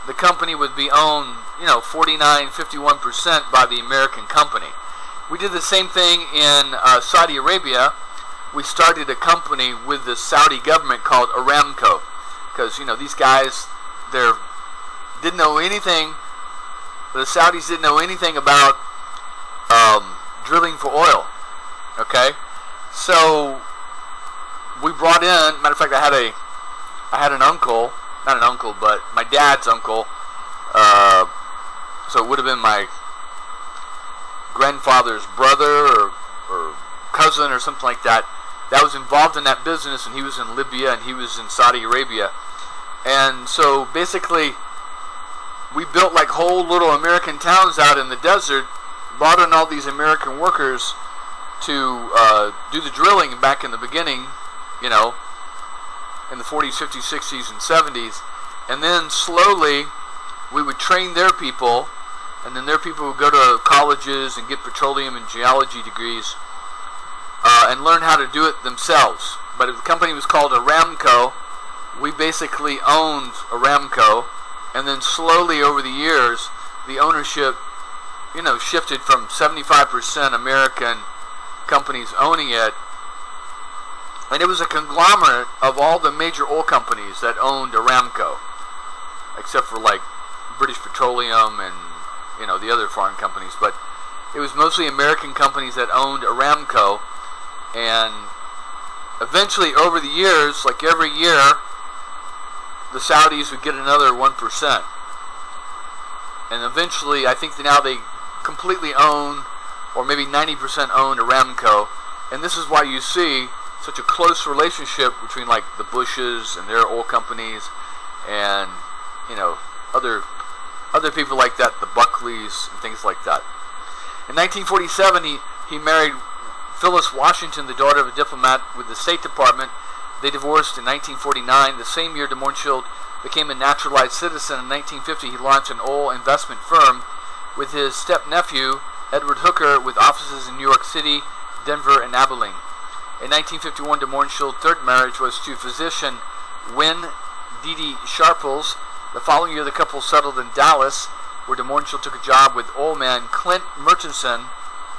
A: the company would be owned, 49-51% by the American company. We did the same thing in Saudi Arabia. We started a company with the Saudi government called Aramco, because these guys, didn't know anything. The Saudis didn't know anything about drilling for oil. Okay, so we brought in. Matter of fact, I had an uncle, not an uncle, but my dad's uncle. So it would have been my grandfather's brother or cousin or something like that. That was involved in that business, and he was in Libya and he was in Saudi Arabia. And so basically, we built like whole little American towns out in the desert, brought in all these American workers to do the drilling back in the beginning, in the 40s, 50s, 60s, and 70s. And then slowly, we would train their people, and then their people would go to colleges and get petroleum and geology degrees and learn how to do it themselves. But the company was called Aramco. We basically owned Aramco, and then slowly over the years, the ownership, shifted from 75% American companies owning it, and it was a conglomerate of all the major oil companies that owned Aramco, except for like British Petroleum and the other foreign companies. But it was mostly American companies that owned Aramco, and eventually over the years, like every year, the Saudis would get another 1%. And eventually, I think now they completely own, or maybe 90% own Aramco. And this is why you see such a close relationship between like the Bushes and their oil companies and, other people like that, the Buckleys and things like that. In 1947, he married Phyllis Washington, the daughter of a diplomat with the State Department. They divorced in 1949. The same year, de Mohrenschildt became a naturalized citizen. In 1950, he launched an oil investment firm with his step-nephew, Edward Hooker, with offices in New York City, Denver, and Abilene. In 1951, de Mohrenschildt's third marriage was to physician Win Dede Sharples. The following year, the couple settled in Dallas, where de Mohrenschildt took a job with oil man Clint Murchison,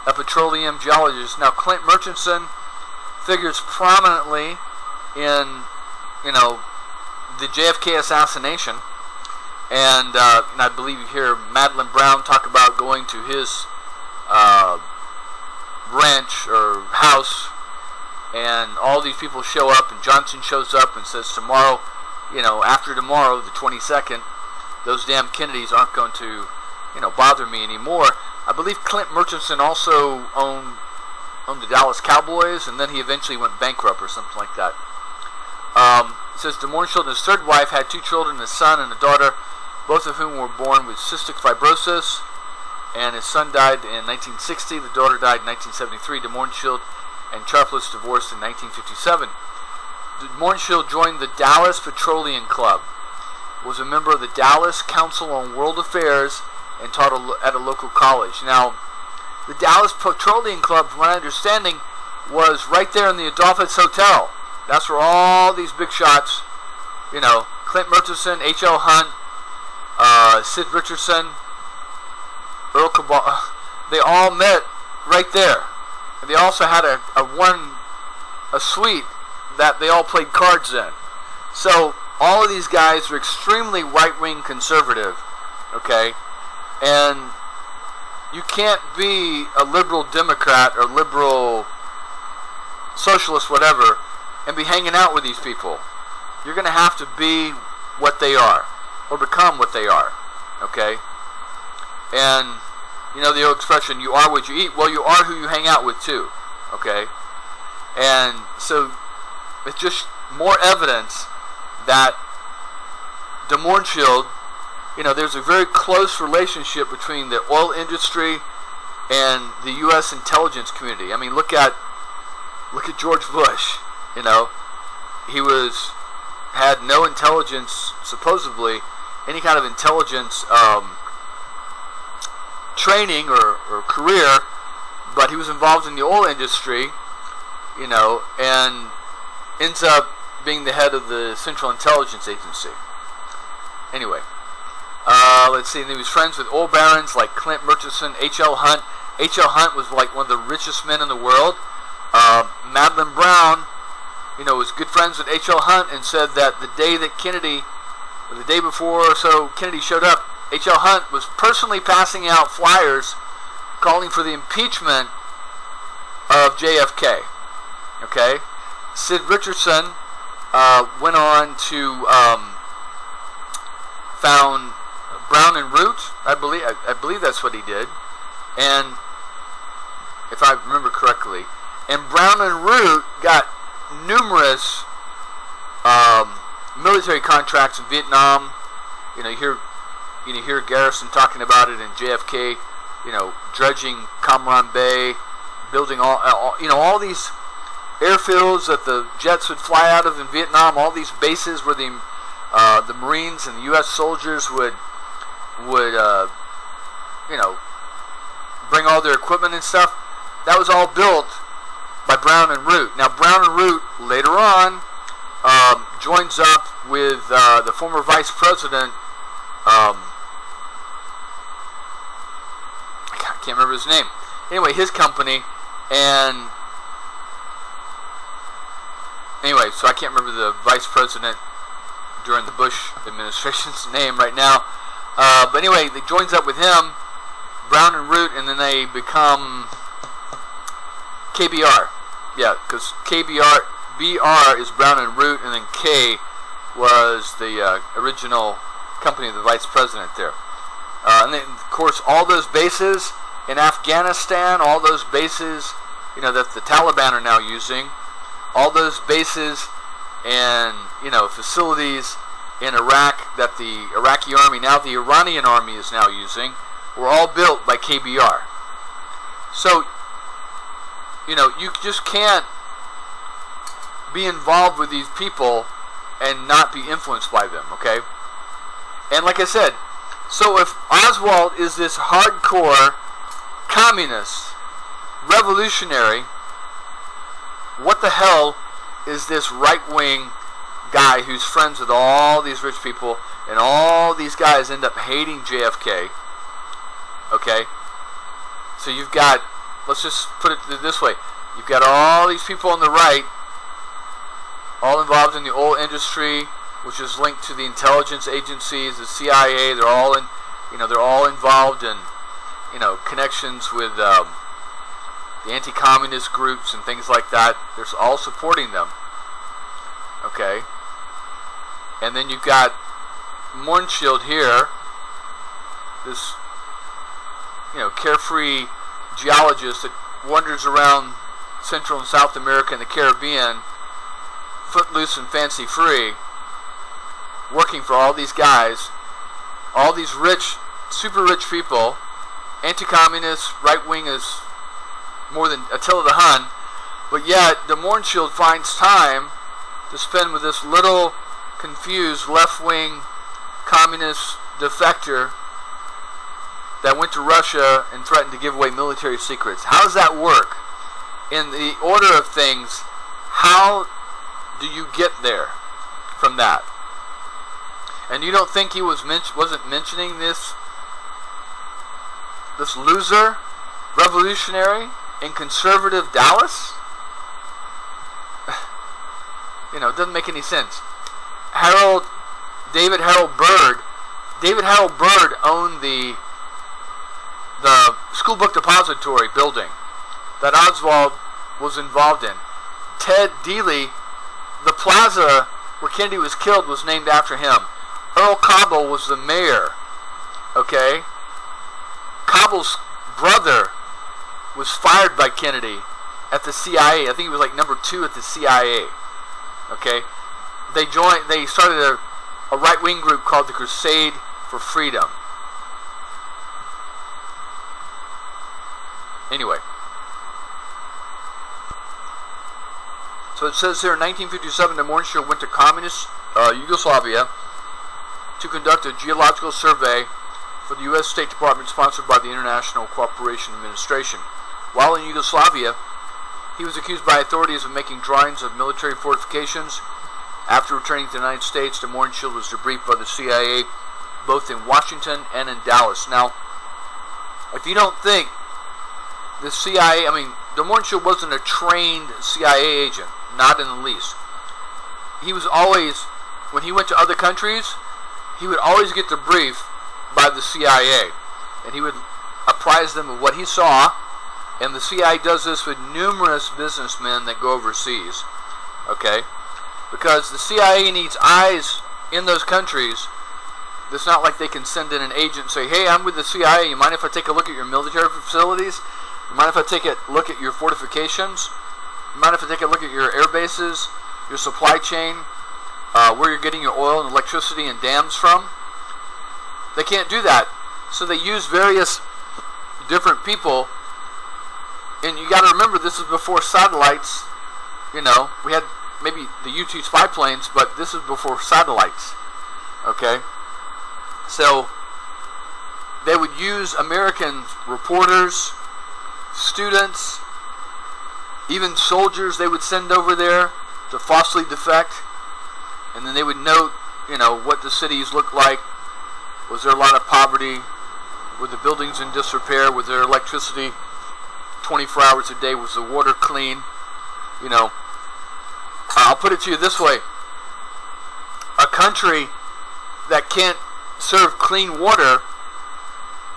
A: a petroleum geologist. Now, Clint Murchison figures prominently in, the JFK assassination, and I believe you hear Madeline Brown talk about going to his ranch or house, and all these people show up, and Johnson shows up and says tomorrow, after tomorrow, the 22nd, those damn Kennedys aren't going to, bother me anymore. I believe Clint Murchison also owned the Dallas Cowboys, and then he eventually went bankrupt or something like that. It says de Mohrenschildt and his third wife had 2 children, a son and a daughter, both of whom were born with cystic fibrosis, and his son died in 1960, the daughter died in 1973. De Mohrenschildt and Sharpless divorced in 1957. De Mohrenschildt joined the Dallas Petroleum Club, was a member of the Dallas Council on World Affairs, and taught at a local college. Now, the Dallas Petroleum Club, from my understanding, was right there in the Adolphus Hotel. That's where all these big shots, you know, Clint Murchison, H.L. Hunt, Sid Richardson, Earl Cabal, they all met right there. And they also had a suite that they all played cards in. So all of these guys are extremely right-wing conservative, okay? And you can't be a liberal Democrat or liberal socialist, whatever, and be hanging out with these people. You're going to have to be what they are, or become what they are, okay? And, you know the old expression, you are what you eat. Well, you are who you hang out with, too, okay? And so it's just more evidence that de Mohrenschildt, you know, there's a very close relationship between the oil industry and the U.S. intelligence community. I mean, look at George Bush. You know, he had no intelligence, supposedly, any kind of intelligence training or career, but he was involved in the oil industry, you know, and ends up being the head of the Central Intelligence Agency. Anyway, let's see, and he was friends with oil barons like Clint Murchison, H.L. Hunt. H.L. Hunt was like one of the richest men in the world. Madeline Brown, you know, was good friends with H.L. Hunt, and said that the day that Kennedy, or the day before or so Kennedy showed up, H.L. Hunt was personally passing out flyers calling for the impeachment of JFK. Okay? Sid Richardson went on to found Brown and Root, I believe that's what he did, and if I remember correctly, and Brown and Root got numerous military contracts in Vietnam. You know, you hear Garrison talking about it, in JFK, you know, dredging Cam Ranh Bay, building all these airfields that the jets would fly out of in Vietnam, all these bases where the Marines and the U.S. soldiers would you know, bring all their equipment and stuff. That was all built by Brown and Root. Now, Brown and Root later on joins up with the former vice president. I can't remember his name. Anyway, his company, and anyway, so I can't remember the vice president during the Bush administration's name right now. But anyway, they joins up with him, Brown and Root, and then they become KBR. Yeah, because BR is Brown and Root, and then K was the original company of the vice president there. And then, of course, all those bases in Afghanistan, all those bases, you know, that the Taliban are now using, all those bases and, you know, facilities in Iraq that the Iraqi army, now the Iranian army, is now using, were all built by KBR. So, you know, you just can't be involved with these people and not be influenced by them, okay? And like I said, so if Oswald is this hardcore communist, revolutionary, what the hell is this right-wing guy who's friends with all these rich people, and all these guys end up hating JFK, okay? So you've got, let's just put it this way, you've got all these people on the right, all involved in the oil industry, which is linked to the intelligence agencies, the CIA. They're all in, you know, they're all involved in, you know, connections with the anti-communist groups and things like that. They're all supporting them. Okay, and then you've got Mohrenschildt here, this, you know, carefree geologist that wanders around Central and South America and the Caribbean, footloose and fancy free, working for all these guys, all these rich, super rich people, anti-communist, right-wing is more than Attila the Hun, but yet de Mohrenschildt finds time to spend with this little confused left-wing communist defector that went to Russia and threatened to give away military secrets. How does that work? In the order of things, how do you get there from that? And you don't think he wasn't mentioning this loser revolutionary in conservative Dallas? You know, it doesn't make any sense. David Harold Bird owned the school book depository building that Oswald was involved in. Ted Dealey, the plaza where Kennedy was killed, was named after him. Earl Cobble was the mayor. Okay? Cobble's brother was fired by Kennedy at the CIA. I think he was like number 2 at the CIA. Okay? They started a right-wing group called the Crusade for Freedom. Anyway. So it says here, in 1957, de Mohrenschildt went to communist Yugoslavia to conduct a geological survey for the U.S. State Department sponsored by the International Cooperation Administration. While in Yugoslavia, he was accused by authorities of making drawings of military fortifications. After returning to the United States, de Mohrenschildt was debriefed by the CIA both in Washington and in Dallas. Now, if you don't think the CIA, de Mohrenschildt wasn't a trained CIA agent, not in the least. He was always, when he went to other countries, he would always get the brief by the CIA, and he would apprise them of what he saw. And the CIA does this with numerous businessmen that go overseas, okay? Because the CIA needs eyes in those countries. It's not like they can send in an agent and say, hey, I'm with the CIA, you mind if I take a look at your military facilities? You mind if I take a look at your fortifications? You mind if I take a look at your air bases, your supply chain, where you're getting your oil and electricity and dams from? They can't do that. So they use various different people. And you got to remember, this is before satellites. You know, we had maybe the U-2 spy planes, but this is before satellites. Okay? So they would use American reporters, students, even soldiers they would send over there to falsely defect. And then they would note, you know, what the cities looked like. Was there a lot of poverty? Were the buildings in disrepair? Was there electricity 24 hours a day? Was the water clean? You know, I'll put it to you this way. A country that can't serve clean water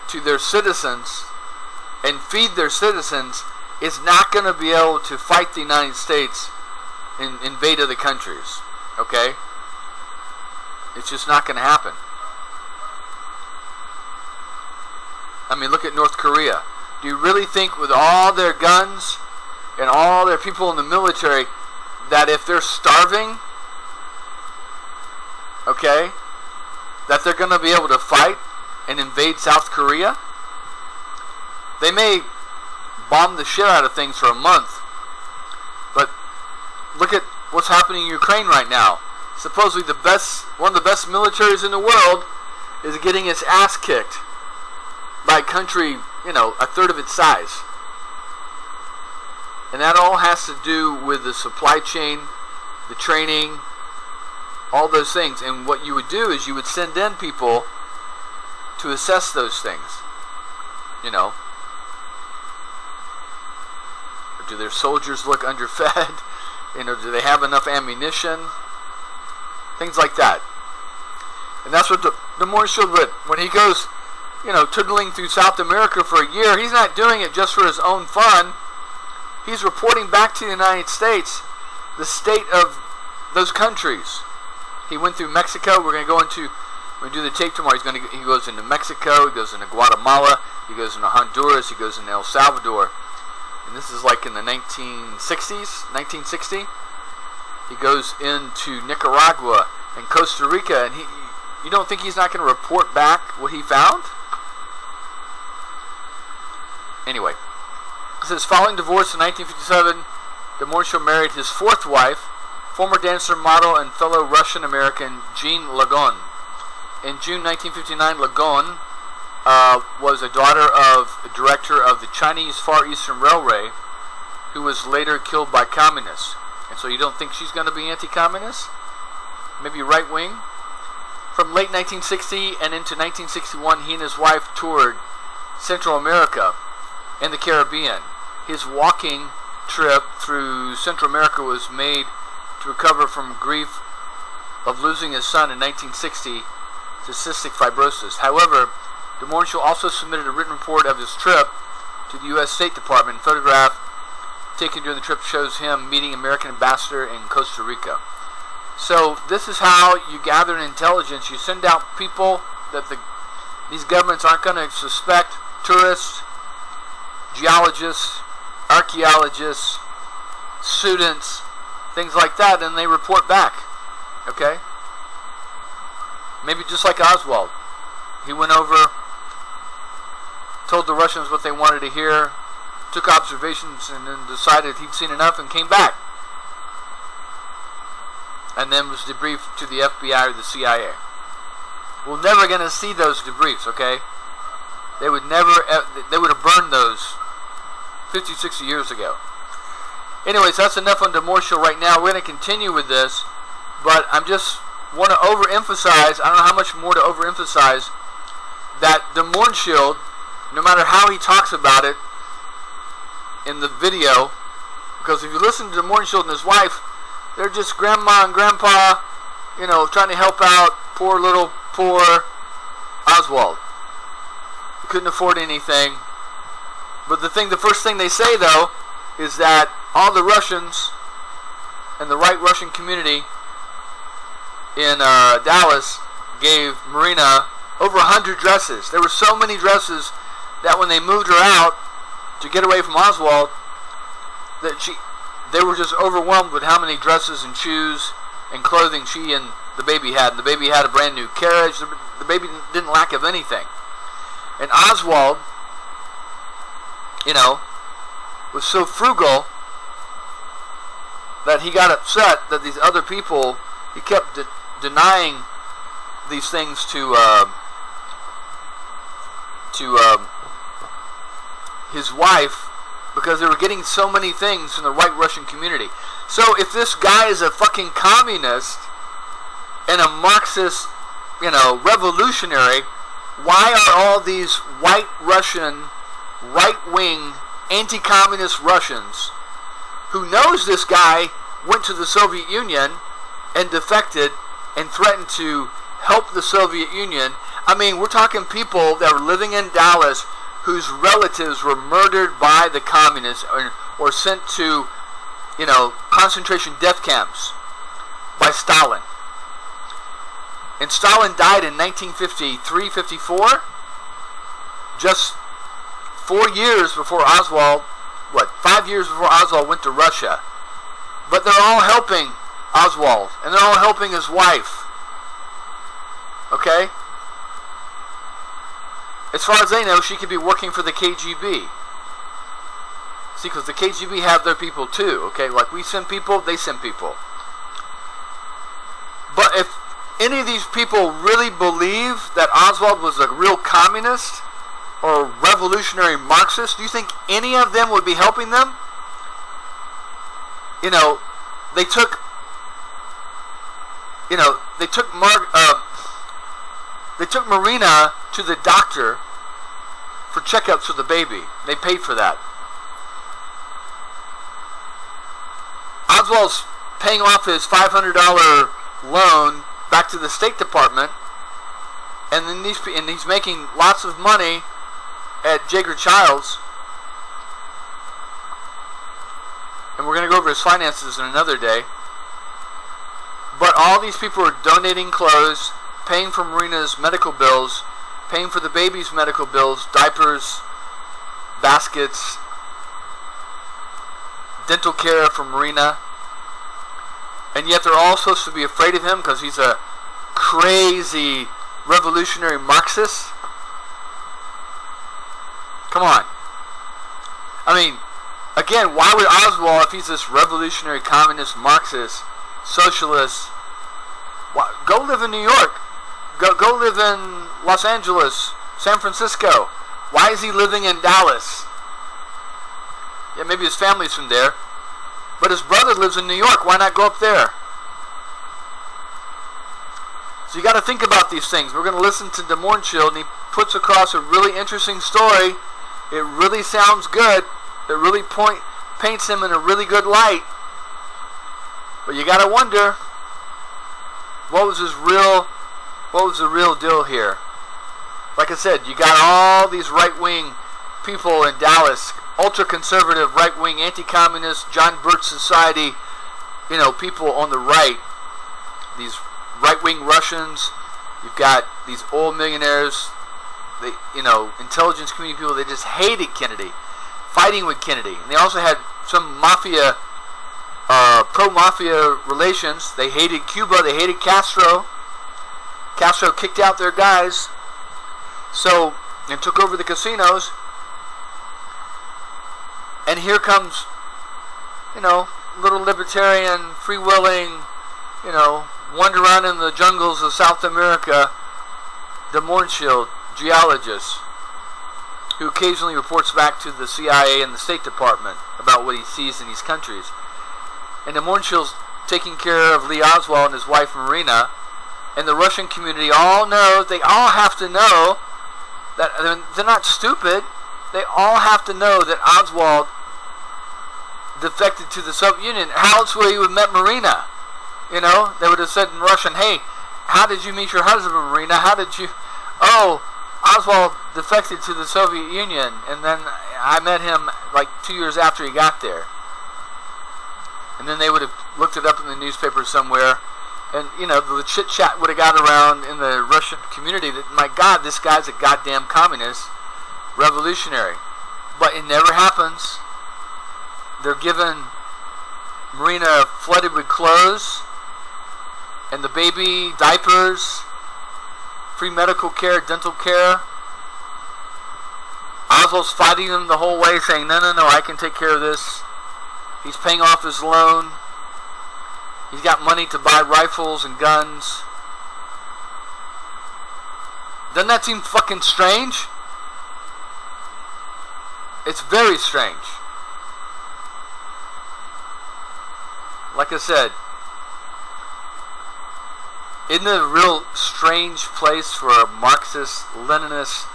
A: to their citizens and feed their citizens is not going to be able to fight the United States and invade other countries. Okay? It's just not going to happen. I mean, look at North Korea. Do you really think with all their guns and all their people in the military that if they're starving, okay, that they're going to be able to fight and invade South Korea? They may bomb the shit out of things for a month, but look at what's happening in Ukraine right now. Supposedly one of the best militaries in the world is getting its ass kicked by a country, you know, a third of its size. And that all has to do with the supply chain, the training, all those things. And what you would do is you would send in people to assess those things. You know, do their soldiers look underfed? You know, do they have enough ammunition? Things like that. And that's what the Mohrenschildt did. When he goes, you know, tootling through South America for a year, he's not doing it just for his own fun. He's reporting back to the United States the state of those countries. He went through Mexico. We're going to do the tape tomorrow. He goes into Mexico. He goes into Guatemala. He goes into Honduras. He goes into El Salvador. And this is like in the 1960. He goes into Nicaragua and Costa Rica. And you don't think he's not going to report back what he found? Anyway, it says, following divorce in 1957, de Mohrenschildt married his fourth wife, former dancer, model, and fellow Russian-American Jean Lagon. In June 1959, Lagon was a daughter of a director of the Chinese Far Eastern Railway, who was later killed by communists. And so you don't think she's going to be anti-communist? Maybe right-wing? From late 1960 and into 1961, he and his wife toured Central America and the Caribbean. His walking trip through Central America was made to recover from grief of losing his son in 1960 to cystic fibrosis. However, de Mohrenschildt also submitted a written report of his trip to the U.S. State Department. A photograph taken during the trip shows him meeting American ambassador in Costa Rica. So this is how you gather intelligence. You send out people that these governments aren't going to suspect: tourists, geologists, archaeologists, students, things like that, and they report back. Okay? Maybe just like Oswald. He went over, told the Russians what they wanted to hear, took observations, and then decided he'd seen enough and came back. And then was debriefed to the FBI or the CIA. We're never going to see those debriefs, okay? They would have burned those 50, 60 years ago. Anyways, that's enough on de Mohrenschildt right now. We're going to continue with this, but I just want to overemphasize, I don't know how much more to overemphasize, that de Mohrenschildt, no matter how he talks about it in the video, because if you listen to de Mohrenschildt and his wife, they're just grandma and grandpa, you know, trying to help out poor Oswald. He couldn't afford anything. But the first thing they say, though, is that all the Russians and the right Russian community in Dallas gave Marina over 100 dresses. There were so many dresses that when they moved her out to get away from Oswald, that they were just overwhelmed with how many dresses and shoes and clothing she and the baby had. The baby had a brand new carriage. The baby didn't lack of anything. And Oswald, you know, was so frugal that he got upset that these other people, he kept denying these things to his wife, because they were getting so many things from the right Russian community. So if this guy is a fucking communist and a Marxist, you know, revolutionary, why are all these white Russian, right-wing, anti-communist Russians, who knows this guy went to the Soviet Union and defected and threatened to help the Soviet Union? I mean, we're talking people that were living in Dallas whose relatives were murdered by the communists or sent to, you know, concentration death camps by Stalin. And Stalin died in 1953-54, just 4 years before Oswald, 5 years before Oswald went to Russia. But they're all helping Oswald, and they're all helping his wife. Okay? As far as they know, she could be working for the KGB. See, because the KGB have their people too, okay? Like we send people, they send people. But if any of these people really believe that Oswald was a real communist or revolutionary Marxist, do you think any of them would be helping them? You know, they took Marina to the doctor for checkups for the baby. They paid for that. Oswald's paying off his $500 loan back to the State Department, and then he's making lots of money at Jaeger Childs. And we're going to go over his finances in another day. But all these people are donating clothes, paying for Marina's medical bills, paying for the baby's medical bills, diapers, baskets, dental care for Marina. And yet they're all supposed to be afraid of him because he's a crazy revolutionary Marxist. Come on. I mean, again, why would Oswald, if he's this revolutionary communist Marxist, socialist, go live in New York. Go live in Los Angeles, San Francisco. Why is he living in Dallas? Yeah, maybe his family's from there. But his brother lives in New York. Why not go up there? So you got to think about these things. We're going to listen to Des Moines Shield, and he puts across a really interesting story. It really sounds good. It really paints him in a really good light. But you got to wonder, what was the real deal here? Like I said, you got all these right-wing people in Dallas, ultra-conservative, right-wing, anti-communist, John Birch Society, people on the right. These right-wing Russians. You've got these oil millionaires, intelligence community people. They just hated Kennedy, fighting with Kennedy. And they also had some mafia, pro-mafia relations. They hated Cuba. They hated Castro. Castro kicked out their guys, and took over the casinos. And here comes, little libertarian, free-willing, wander around in the jungles of South America, Des Moines Shield, geologist, who occasionally reports back to the CIA and the State Department about what he sees in these countries. And Des Moines Shield's taking care of Lee Oswald and his wife Marina, and the Russian community all know, they all have to know, that they're not stupid, they all have to know that Oswald defected to the Soviet Union. How else would he have met Marina? They would have said in Russian, hey, how did you meet your husband, Marina? How did you... Oh, Oswald defected to the Soviet Union, and then I met him like 2 years after he got there. And then they would have looked it up in the newspaper somewhere, and, the chit-chat would have got around in the Russian community that, my God, this guy's a goddamn communist, revolutionary. But it never happens. They're given Marina flooded with clothes, and the baby, diapers, free medical care, dental care. Oswald's fighting them the whole way, saying, no, I can take care of this. He's paying off his loan. He's got money to buy rifles and guns. Doesn't that seem fucking strange? It's very strange. Like I said, isn't it a real strange place for a Marxist, Leninist,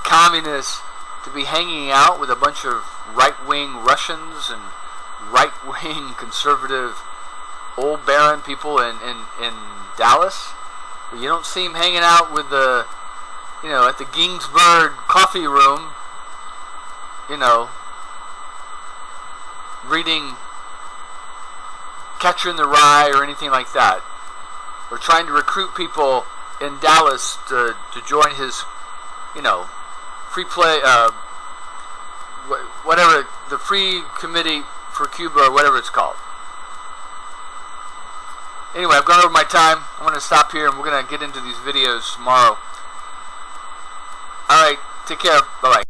A: communist to be hanging out with a bunch of right-wing Russians and right-wing conservative old baron people in Dallas? But you don't see him hanging out with the, at the Ginsburg coffee room, reading Catcher in the Rye or anything like that, or trying to recruit people in Dallas to join his, free play, whatever, the Free Committee for Cuba or whatever it's called. Anyway, I've gone over my time. I'm going to stop here, and we're going to get into these videos tomorrow. Alright, take care. Bye-bye.